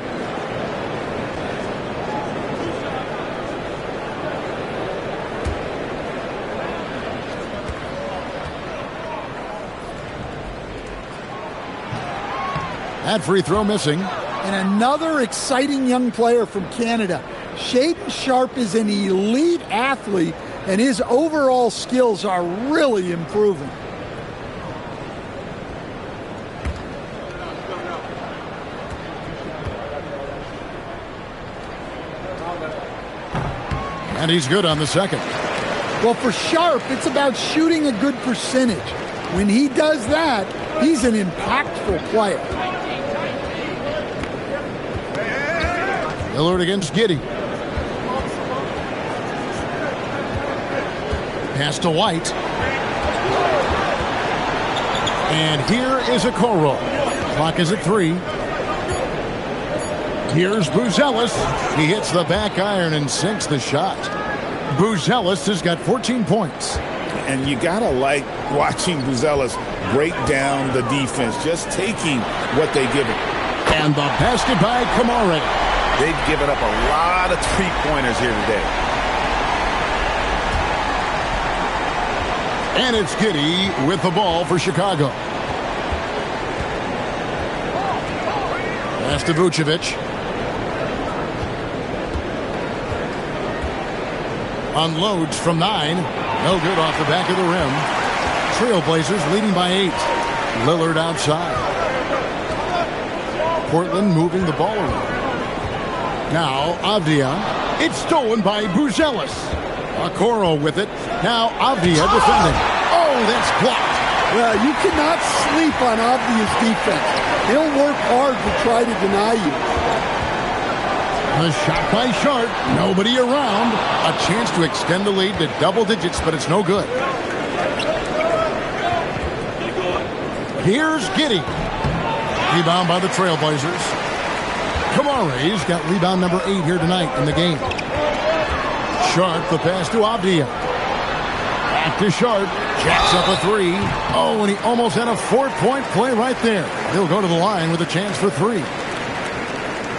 That free throw missing. And another exciting young player from Canada. Shaedon Sharp is an elite athlete, and his overall skills are really improving. And he's good on the second. Well, for Sharp, it's about shooting a good percentage. When he does that, he's an impactful player. Lillard against Giddey. Pass to White. And here is a Okoro. Clock is at 3. Here's Buzelis. He hits the back iron and sinks the shot. Buzelis has got 14 points. And you gotta like watching Buzelis break down the defense, just taking what they give it. And the basket by Kamare. They've given up a lot of three-pointers here today. And it's Giddey with the ball for Chicago. Pass to Vucevic. Unloads from 9. No good off the back of the rim. Trailblazers leading by 8. Lillard outside. Portland moving the ball around. Now Avdia. It's stolen by Buzelis. Okoro with it. Now Avdia defending. Oh, that's blocked. Well, you cannot sleep on Avdia's defense. He'll work hard to try to deny you. The shot by Sharp. Nobody around. A chance to extend the lead to double digits, but it's no good. Here's Giddey. Rebound by the Trailblazers. Kamare's got rebound number 8 here tonight in the game. Sharp, the pass to Avdia. Back to Sharp. Jacks up a 3. Oh, and he almost had a 4-point play right there. He'll go to the line with a chance for 3.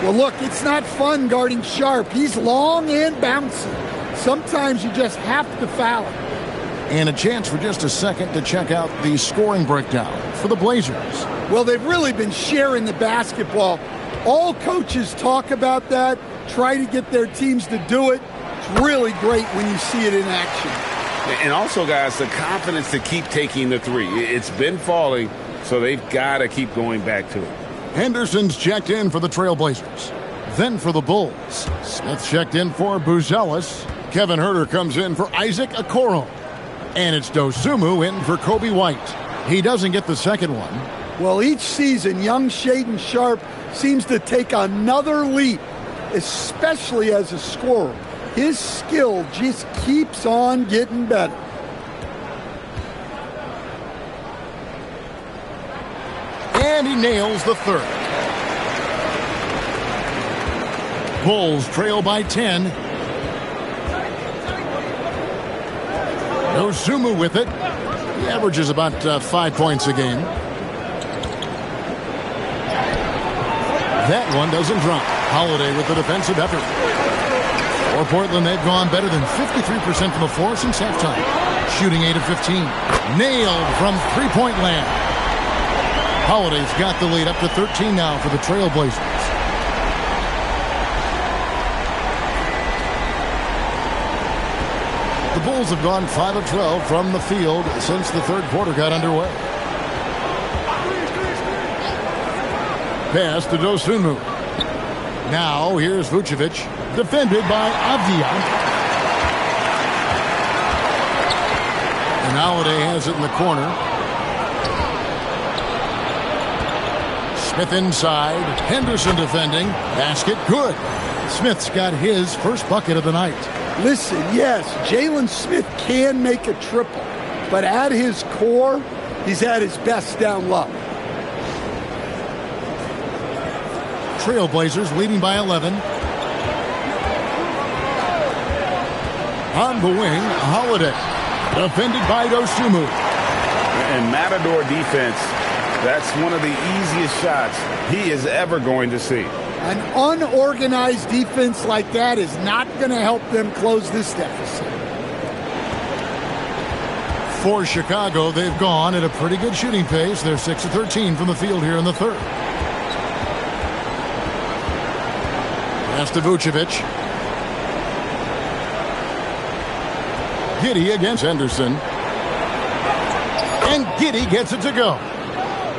Well, look, it's not fun guarding Sharp. He's long and bouncy. Sometimes you just have to foul him. And a chance for just a second to check out the scoring breakdown for the Blazers. Well, they've really been sharing the basketball. All coaches talk about that, try to get their teams to do it. It's really great when you see it in action. And also, guys, the confidence to keep taking the 3. It's been falling, so they've got to keep going back to it. Henderson's checked in for the Trailblazers. Then for the Bulls. Smith checked in for Buzelis. Kevin Huerter comes in for Isaac Okoro. And it's Dosunmu in for Kobe White. He doesn't get the second one. Well, each season, young Shaedon Sharp seems to take another leap, especially as a scorer. His skill just keeps on getting better. And he nails the third. Bulls trail by 10. Dosunmu with it. He averages about 5 points a game. That one doesn't drop. Holiday with the defensive effort. For Portland, they've gone better than 53% from the floor since halftime. Shooting 8 of 15. Nailed from three-point land. Holiday's got the lead up to 13 now for the Trailblazers. The Bulls have gone 5 of 12 from the field since the third quarter got underway. Pass to Dosunmu. Now here's Vucevic, defended by Avdia. And Holiday has it in the corner. Smith inside. Henderson defending. Basket good. Smith's got his first bucket of the night. Listen, yes, Jalen Smith can make a triple, but at his core, he's at his best down low. Trailblazers leading by 11. On the wing, Holiday. Defended by Dosunmu. And Matador defense, that's one of the easiest shots he is ever going to see. An unorganized defense like that is not going to help them close this deficit. For Chicago, they've gone at a pretty good shooting pace. They're 6 of 13 from the field here in the third. Pass to Vucevic. Giddey against Henderson. And Giddey gets it to go.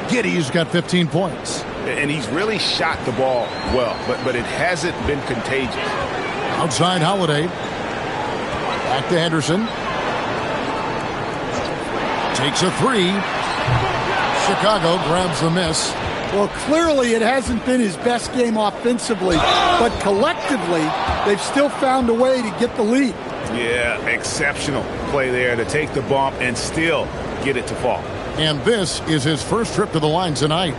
Giddey's got 15 points. And he's really shot the ball well, but it hasn't been contagious. Outside Holiday. Back to Henderson. Takes a 3. Chicago grabs the miss. Well, clearly it hasn't been his best game offensively, but collectively, they've still found a way to get the lead. Yeah, exceptional play there to take the bump and still get it to fall. And this is his first trip to the line tonight.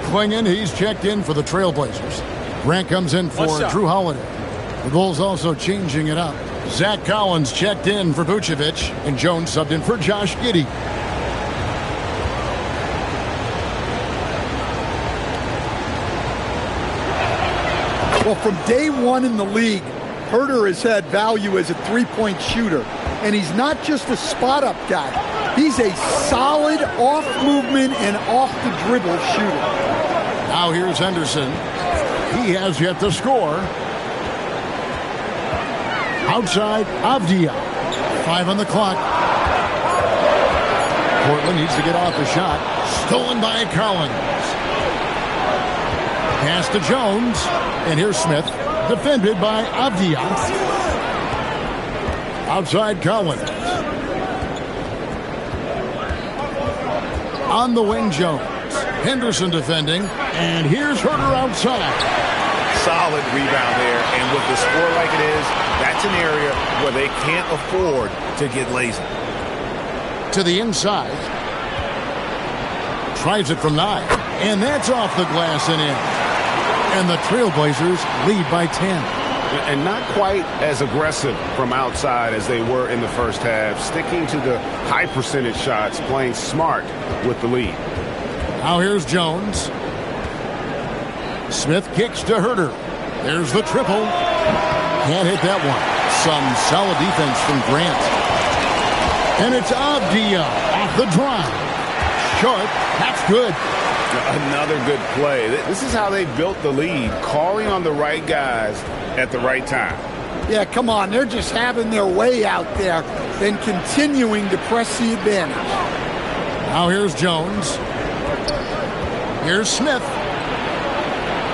Klingon, he's checked in for the Trailblazers. Grant comes in for Drew Holiday. The Bulls also changing it up. Zach Collins checked in for Vucevic, and Jones subbed in for Josh Giddey. Well, from day one in the league, Herter has had value as a three-point shooter. And he's not just a spot-up guy. He's a solid off-movement and off-the-dribble shooter. Now here's Henderson. He has yet to score. Outside, Avdia. 5 on the clock. Portland needs to get off the shot. Stolen by Collins. Pass to Jones. And here's Smith. Defended by Avdia. Outside Collins. On the wing, Jones. Henderson defending. And here's Herter outside. Solid rebound there. And with the score like it is, that's an area where they can't afford to get lazy. To the inside. Tries it from 9. And that's off the glass and in. And the Trailblazers lead by 10. And not quite as aggressive from outside as they were in the first half. Sticking to the high percentage shots, playing smart with the lead. Now here's Jones. Smith kicks to Herter. There's the triple. Can't hit that one. Some solid defense from Grant. And it's Avdia off the drive. Short. That's good. Another good play. This is how they built the lead, calling on the right guys at the right time. Yeah, come on. They're just having their way out there, then continuing to press the advantage. Now here's Jones. Here's Smith.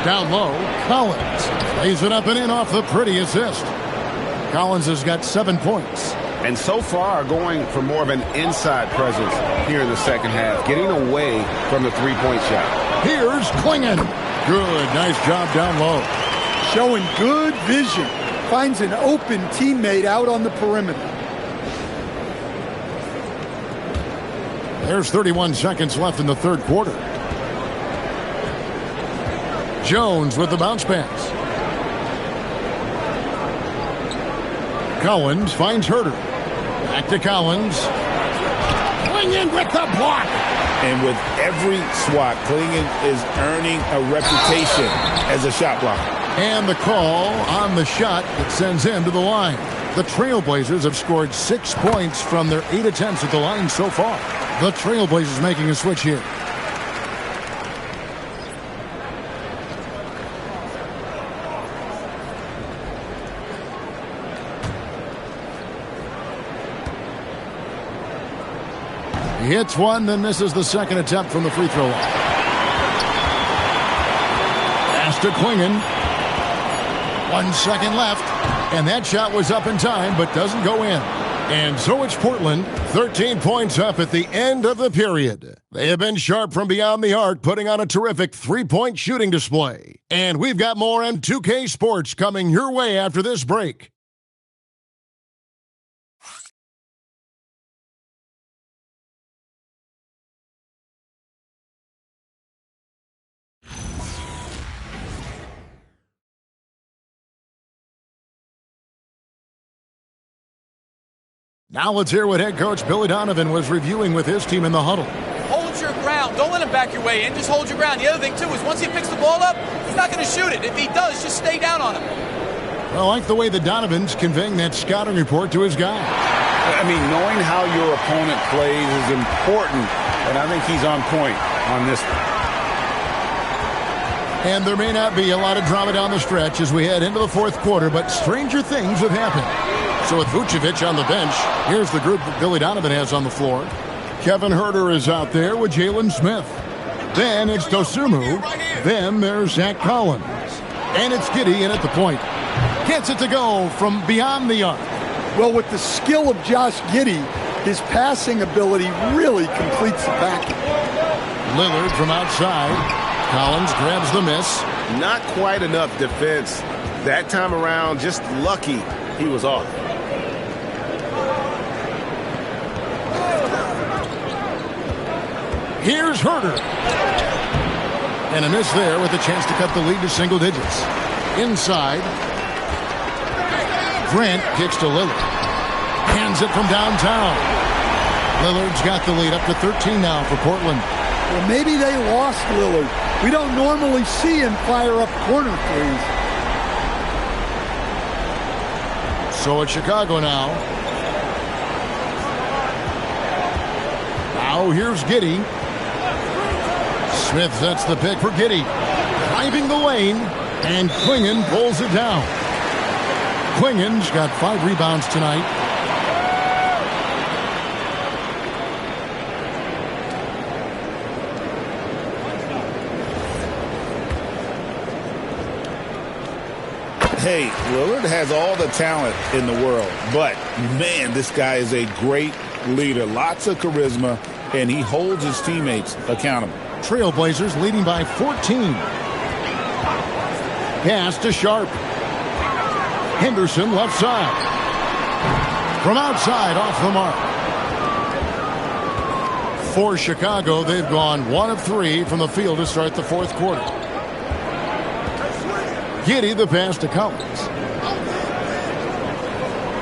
Down low, Collins. Lays it up and in off the pretty assist. Collins has got 7 points. And so far going for more of an inside presence here in the second half, getting away from the three-point shot. Here's Klingon. Good, nice job down low. Showing good vision. Finds an open teammate out on the perimeter. There's 31 seconds left in the third quarter. Jones with the bounce pass. Collins finds Herter. Back to Collins. Klingon with the block. And with every swat, Klingon is earning a reputation as a shot blocker. And the call on the shot that sends him to the line. The Trailblazers have scored 6 points from their 8 attempts at the line so far. The Trailblazers making a switch here. He hits one, then misses the second attempt from the free throw line. Pass to Klingon. 1 second left, and that shot was up in time, but doesn't go in. And so it's Portland, 13 points up at the end of the period. They have been sharp from beyond the arc, putting on a terrific three-point shooting display. And we've got more M2K Sports coming your way after this break. Now let's hear what head coach Billy Donovan was reviewing with his team in the huddle. Hold your ground. Don't let him back your way in. Just hold your ground. The other thing, too, is once he picks the ball up, he's not going to shoot it. If he does, just stay down on him. Well, I like the way that Donovan's conveying that scouting report to his guy. I mean, knowing how your opponent plays is important, and I think he's on point on this one. And there may not be a lot of drama down the stretch as we head into the fourth quarter, but stranger things have happened. So with Vucevic on the bench, here's the group that Billy Donovan has on the floor. Kevin Herter is out there with Jalen Smith. Then it's Dosunmu. Then there's Zach Collins. And it's Giddey in at the point. Gets it to go from beyond the arc. Well, with the skill of Josh Giddey, his passing ability really completes the package. Lillard from outside. Collins grabs the miss. Not quite enough defense. That time around, just lucky he was off. Here's Herter. And a miss there with a chance to cut the lead to single digits. Inside. Grant kicks to Lillard. Hands it from downtown. Lillard's got the lead up to 13 now for Portland. Well, maybe they lost Lillard. We don't normally see him fire up corner threes. So it's Chicago now. Now here's Giddey. Smith sets the pick for Giddey. Driving the lane, and Klingon pulls it down. Klingon's got 5 rebounds tonight. Hey, Lillard has all the talent in the world, but, man, this guy is a great leader. Lots of charisma, and he holds his teammates accountable. Trailblazers leading by 14. Pass to Sharp. Henderson left side. From outside, off the mark. For Chicago, they've gone 1 of 3 from the field to start the fourth quarter. Giddey, the pass to Collins.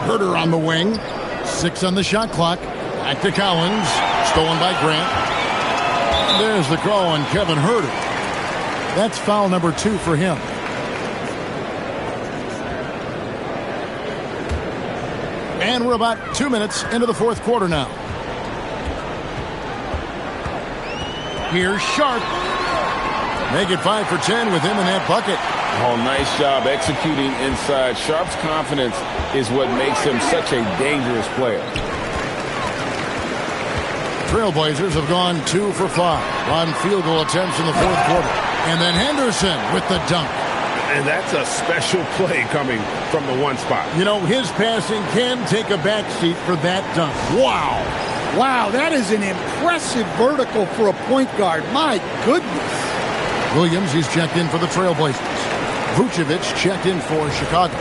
Herter on the wing. 6 on the shot clock. Back to Collins. Stolen by Grant. There's the call on Kevin Herter. That's foul number 2 for him. And we're about 2 minutes into the fourth quarter now. Here's Sharp. Make it 5 for 10 with him in that bucket. Oh, nice job executing inside. Sharp's confidence is what makes him such a dangerous player. Trailblazers have gone 2 for 5 on field goal attempts in the fourth quarter. And then Henderson with the dunk. And that's a special play coming from the one spot. You know, his passing can take a backseat for that dunk. Wow. Wow, that is an impressive vertical for a point guard. My goodness. Williams, he's checked in for the Trailblazers. Vucevic checked in for Chicago.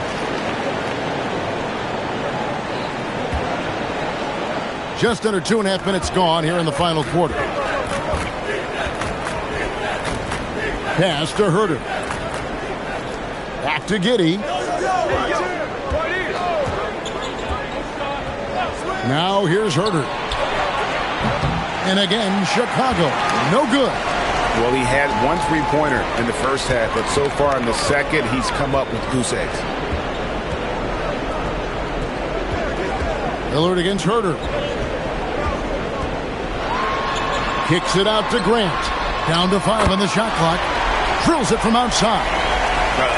Just under 2.5 minutes gone here in the final quarter. Pass to Herter. Back to Giddey. Now here's Herter. And again, Chicago. No good. Well, he had 1 3-pointer in the first half, but so far in the second, he's come up with goose eggs. Lillard against Herter. Kicks it out to Grant. Down to 5 on the shot clock. Drills it from outside.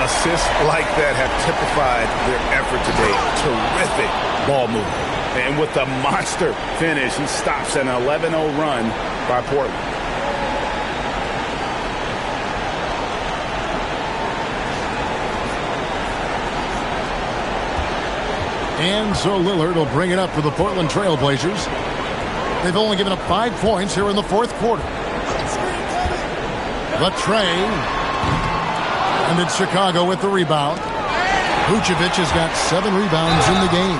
Assists like that have typified their effort today. Terrific ball movement. And with a monster finish, he stops an 11-0 run by Portland. And so Lillard will bring it up for the Portland Trailblazers. They've only given up 5 points here in the fourth quarter. The tray. And it's Chicago with the rebound. Vucevic has got 7 rebounds in the game.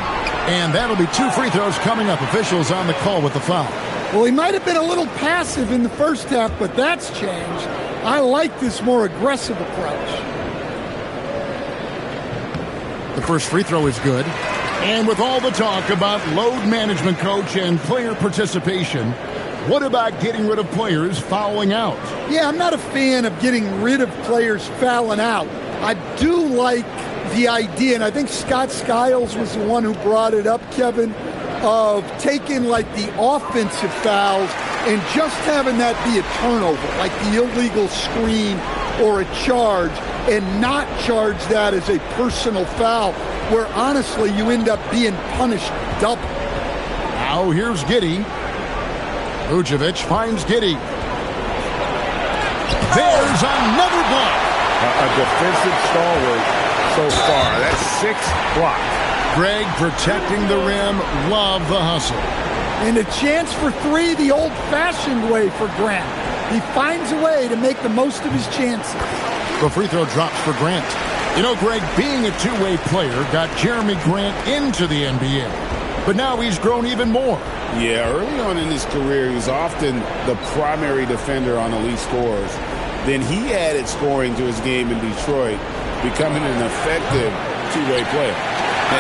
And that'll be 2 free throws coming up. Officials on the call with the foul. Well, he might have been a little passive in the first half, but that's changed. I like this more aggressive approach. The first free throw is good. And with all the talk about load management, coach, and player participation, what about getting rid of players fouling out? Yeah, I'm not a fan of getting rid of players fouling out. I do like the idea, and I think Scott Skiles was the one who brought it up, Kevin, of taking like the offensive fouls and just having that be a turnover, like the illegal screen or a charge, and not charge that as a personal foul, where honestly you end up being punished double. Now here's Giddey. Vucevic finds Giddey. There's another block. A defensive stalwart so far. That's 6 blocks. Greg protecting the rim. Love the hustle. And a chance for 3 the old-fashioned way for Grant. He finds a way to make the most of his chances. The free throw drops for Grant. You know, Greg, being a two-way player got Jeremy Grant into the NBA. But now he's grown even more. Yeah, early on in his career, he was often the primary defender on elite scorers. Then he added scoring to his game in Detroit, becoming an effective two-way player.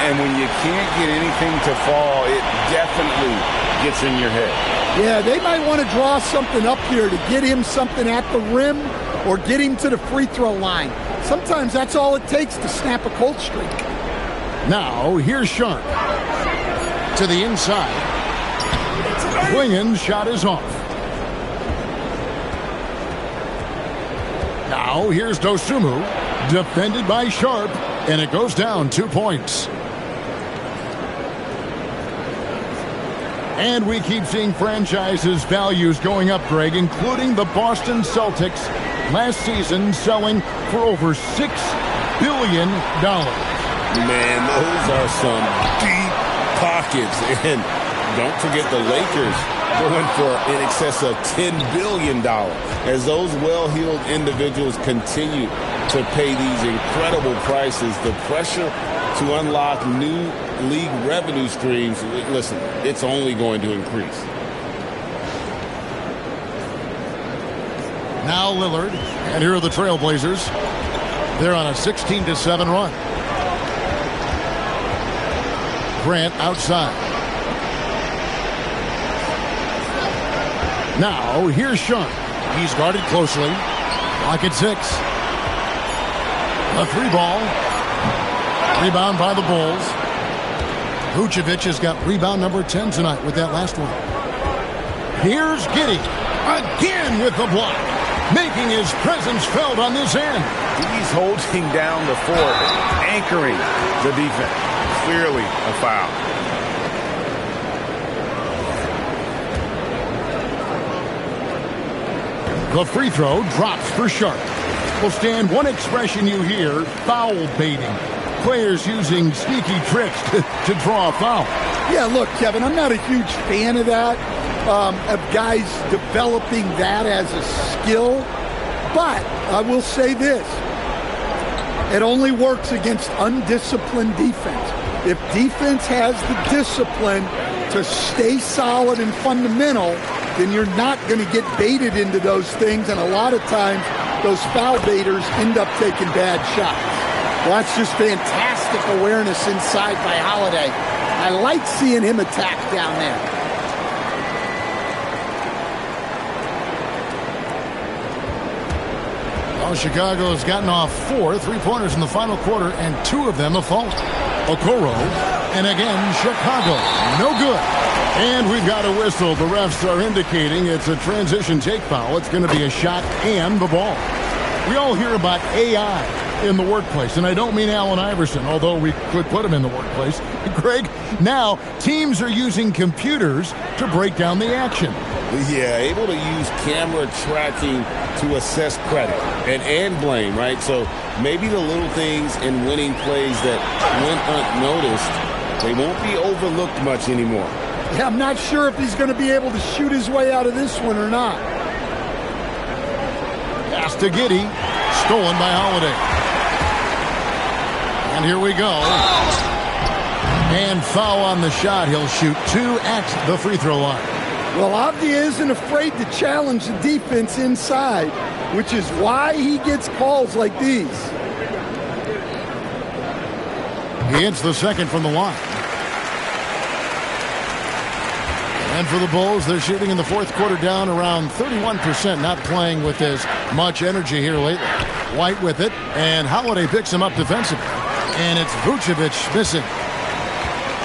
And when you can't get anything to fall, it definitely gets in your head. Yeah, they might want to draw something up here to get him something at the rim or get him to the free throw line. Sometimes that's all it takes to snap a cold streak. Now, here's Sharp. To the inside. Klingen's shot is off. Now, here's Dosunmu. Defended by Sharp. And it goes down 2 points. And we keep seeing franchises' values going up, Greg, including the Boston Celtics last season selling for over $6 billion. Man, those are some deep pockets. And don't forget the Lakers going for in excess of $10 billion. As those well-heeled individuals continue to pay these incredible prices, the pressure to unlock new league revenue streams, listen, it's only going to increase. Now Lillard, and here are the Trailblazers. They're on a 16-7 run. Grant outside. Now, here's Sean. He's guarded closely. Clock at 6. A 3-ball. Rebound by the Bulls. Vucevic has got rebound number 10 tonight with that last one. Here's Giddey. Again with the block. Making his presence felt on this end. He's holding down the fort, anchoring the defense. Clearly a foul. The free throw drops for Sharp. Well, Stan, one expression you hear, foul baiting. Players using sneaky tricks to draw a foul. Yeah, look, Kevin, I'm not a huge fan of that, of guys developing that as a skill. But I will say this. It only works against undisciplined defense. If defense has the discipline to stay solid and fundamental, then you're not going to get baited into those things. And a lot of times, those foul baiters end up taking bad shots. Well, that's just fantastic awareness inside by Holiday. I like seeing him attack down there. Well, Chicago has gotten off 4 3-pointers in the final quarter, and 2 of them a fault. Okoro, and again, Chicago, no good. And we've got a whistle. The refs are indicating it's a transition take foul. It's going to be a shot and the ball. We all hear about AI in the workplace, and I don't mean Allen Iverson, although we could put him in the workplace. Greg, now teams are using computers to break down the action. Yeah, able to use camera tracking to assess credit and blame, right? So maybe the little things in winning plays that went unnoticed, they won't be overlooked much anymore. Yeah, I'm not sure if he's going to be able to shoot his way out of this one or not. Pass to Giddey, stolen by Holiday. And here we go. And foul on the shot. He'll shoot 2 at the free throw line. Well, Avdia isn't afraid to challenge the defense inside, which is why he gets calls like these. He hits the second from the line. And for the Bulls, they're shooting in the fourth quarter down around 31%, not playing with as much energy here lately. White with it, and Holiday picks him up defensively. And it's Vucevic missing.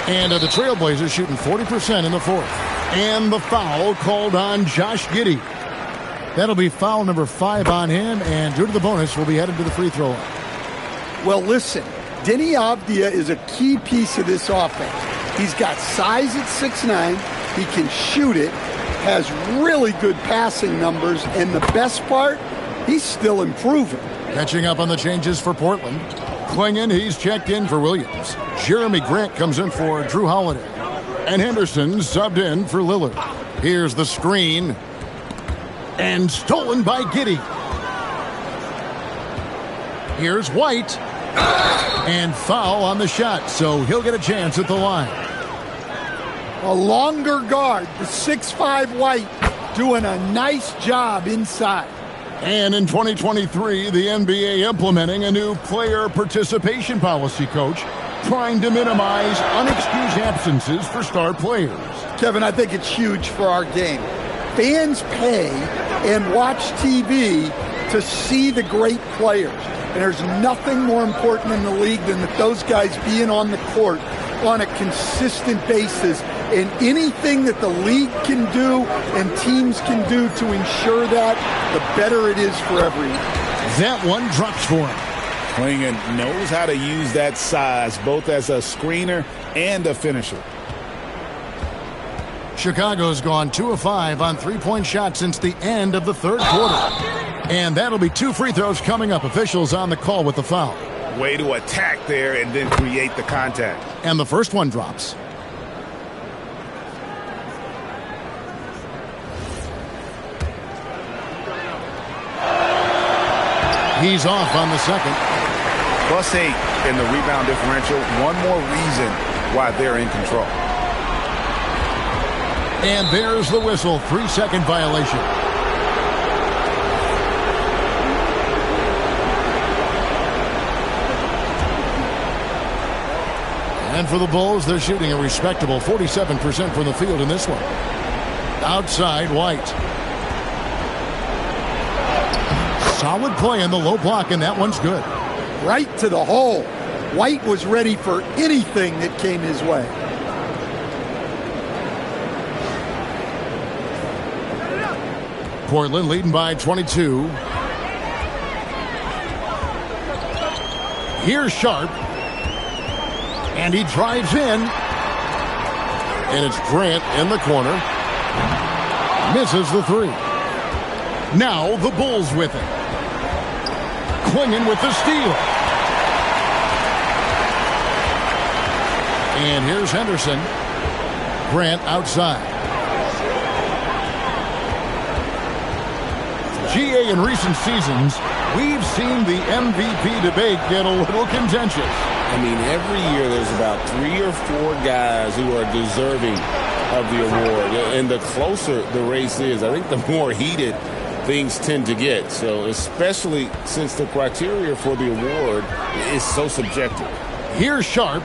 And the Trailblazers shooting 40% in the fourth. And the foul called on Josh Giddey. That'll be foul number 5 on him, and due to the bonus, will be headed to the free throw line. Well, listen, Deni Avdia is a key piece of this offense. He's got size at 6'9". He can shoot it, has really good passing numbers, and the best part, he's still improving. Catching up on the changes for Portland. Klingen, he's checked in for Williams. Jeremy Grant comes in for Drew Holiday. And Henderson subbed in for Lillard. Here's the screen. And stolen by Giddey. Here's White. And foul on the shot, so he'll get a chance at the line. A longer guard, the 6'5" White, doing a nice job inside. And in 2023, the NBA implementing a new player participation policy, Coach, trying to minimize unexcused absences for star players. Kevin, I think it's huge for our game. Fans pay and watch TV to see the great players. And there's nothing more important in the league than that those guys being on the court on a consistent basis. And anything that the league can do and teams can do to ensure that, the better it is for everyone. That one drops for him. Clingan knows how to use that size, both as a screener and a finisher. Chicago's gone 2 of 5 on three-point shots since the end of the third quarter. And that'll be 2 free throws coming up. Officials on the call with the foul. Way to attack there and then create the contact. And the first one drops. He's off on the second. +8 in the rebound differential. One more reason why they're in control. And there's the whistle. 3-second violation. And for the Bulls, they're shooting a respectable 47% from the field in this one. Outside, White. Solid play in the low block, and that one's good. Right to the hole. White was ready for anything that came his way. Portland leading by 22. Here's Sharp. And he drives in. And it's Grant in the corner. Misses the 3. Now the Bulls with it. Clingan with the steal. And here's Henderson. Grant outside. GA in recent seasons, we've seen the MVP debate get a little contentious. I mean, every year there's about 3 or 4 guys who are deserving of the award. And the closer the race is, I think the more heated things tend to get. So especially since the criteria for the award is so subjective. Here's Sharp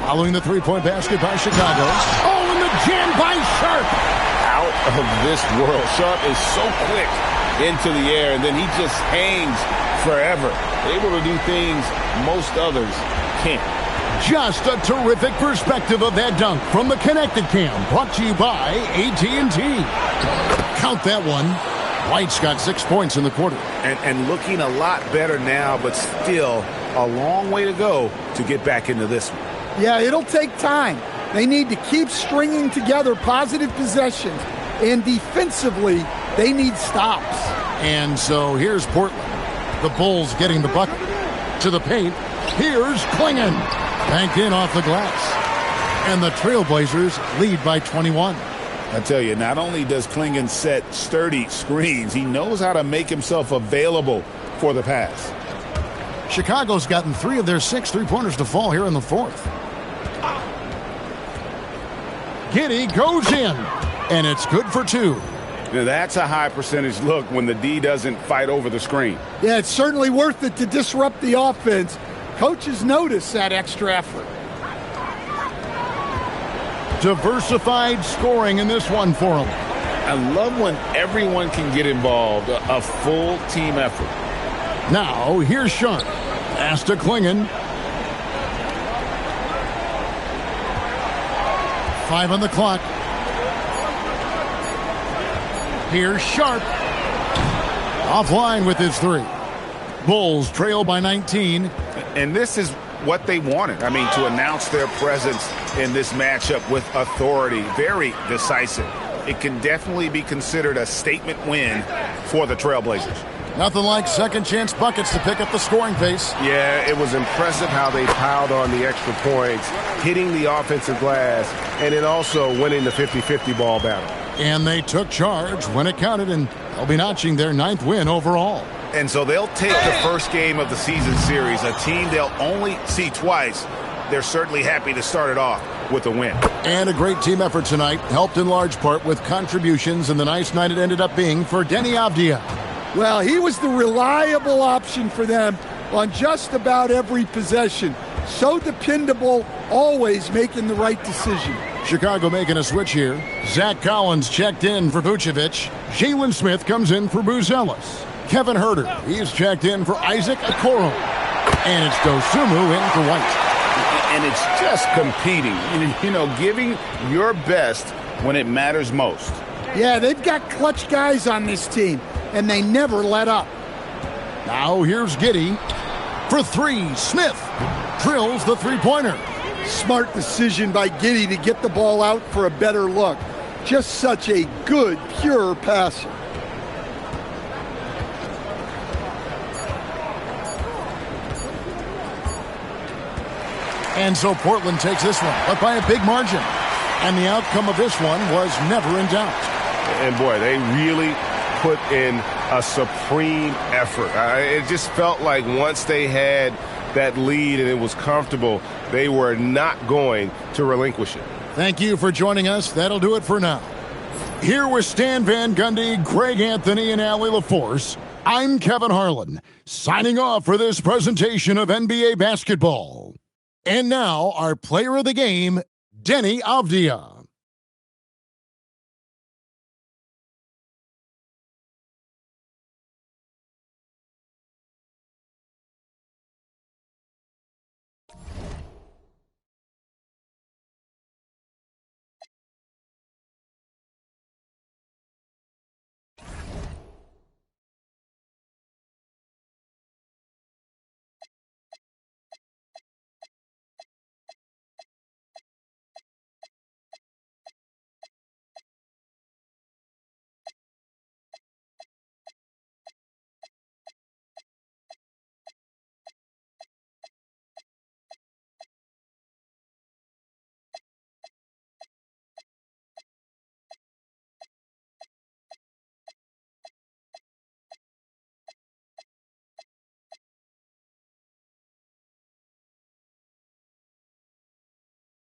following the three-point basket by Chicago. Oh, and the jam by Sharp. Out of this world. Sharp is so quick into the air, and then he just hangs forever. Able to do things most others can't. Just a terrific perspective of that dunk from the Connected Cam, brought to you by AT&T. Count that one. White's got 6 points in the quarter. And looking a lot better now, but still a long way to go to get back into this one. Yeah, it'll take time. They need to keep stringing together positive possessions. And defensively, they need stops. And so here's Portland. The Bulls getting the bucket. To the paint. Here's Clingan. Banked in off the glass. And the Trailblazers lead by 21. I tell you, not only does Clingan set sturdy screens, he knows how to make himself available for the pass. Chicago's gotten 3 of their 6 three-pointers to fall here in the fourth. Giddey goes in, and it's good for 2. Now that's a high percentage look when the D doesn't fight over the screen. Yeah, it's certainly worth it to disrupt the offense. Coaches notice that extra effort. Diversified scoring in this one for him. I love when everyone can get involved, a full team effort. Now, here's Sharp. Pass to Clingan. 5 on the clock. Here's Sharp. Offline with his 3. Bulls trail by 19. And this is what they wanted. I mean, to announce their presence in this matchup with authority. Very decisive. It can definitely be considered a statement win for the Trailblazers. Nothing like second chance buckets to pick up the scoring pace. Yeah, it was impressive how they piled on the extra points, hitting the offensive glass, and then also winning the 50-50 ball battle. And they took charge when it counted, and they'll be notching their 9th win overall. And so they'll take the first game of the season series, a team they'll only see twice. They're certainly happy to start it off with a win. And a great team effort tonight, helped in large part with contributions, and the nice night it ended up being for Denny Avdia. Well, he was the reliable option for them on just about every possession. So dependable, always making the right decision. Chicago making a switch here. Zach Collins checked in for Vucevic. Jalen Smith comes in for Buzelis. Kevin Herter, he's checked in for Isaac Okoro. And it's Dosumu in for White. And it's just competing, giving your best when it matters most. Yeah, they've got clutch guys on this team, and they never let up. Now here's Giddey. For three, Smith drills the three-pointer. Smart decision by Giddey to get the ball out for a better look. Just such a good, pure passer. And so Portland takes this one, but by a big margin. And the outcome of this one was never in doubt. And boy, they really put in a supreme effort. It just felt like once they had that lead and it was comfortable, they were not going to relinquish it. Thank you for joining us. That'll do it for now. Here with Stan Van Gundy, Greg Anthony, and Allie LaForce, I'm Kevin Harlan, signing off for this presentation of NBA basketball. And now, our player of the game, Denny Avdia.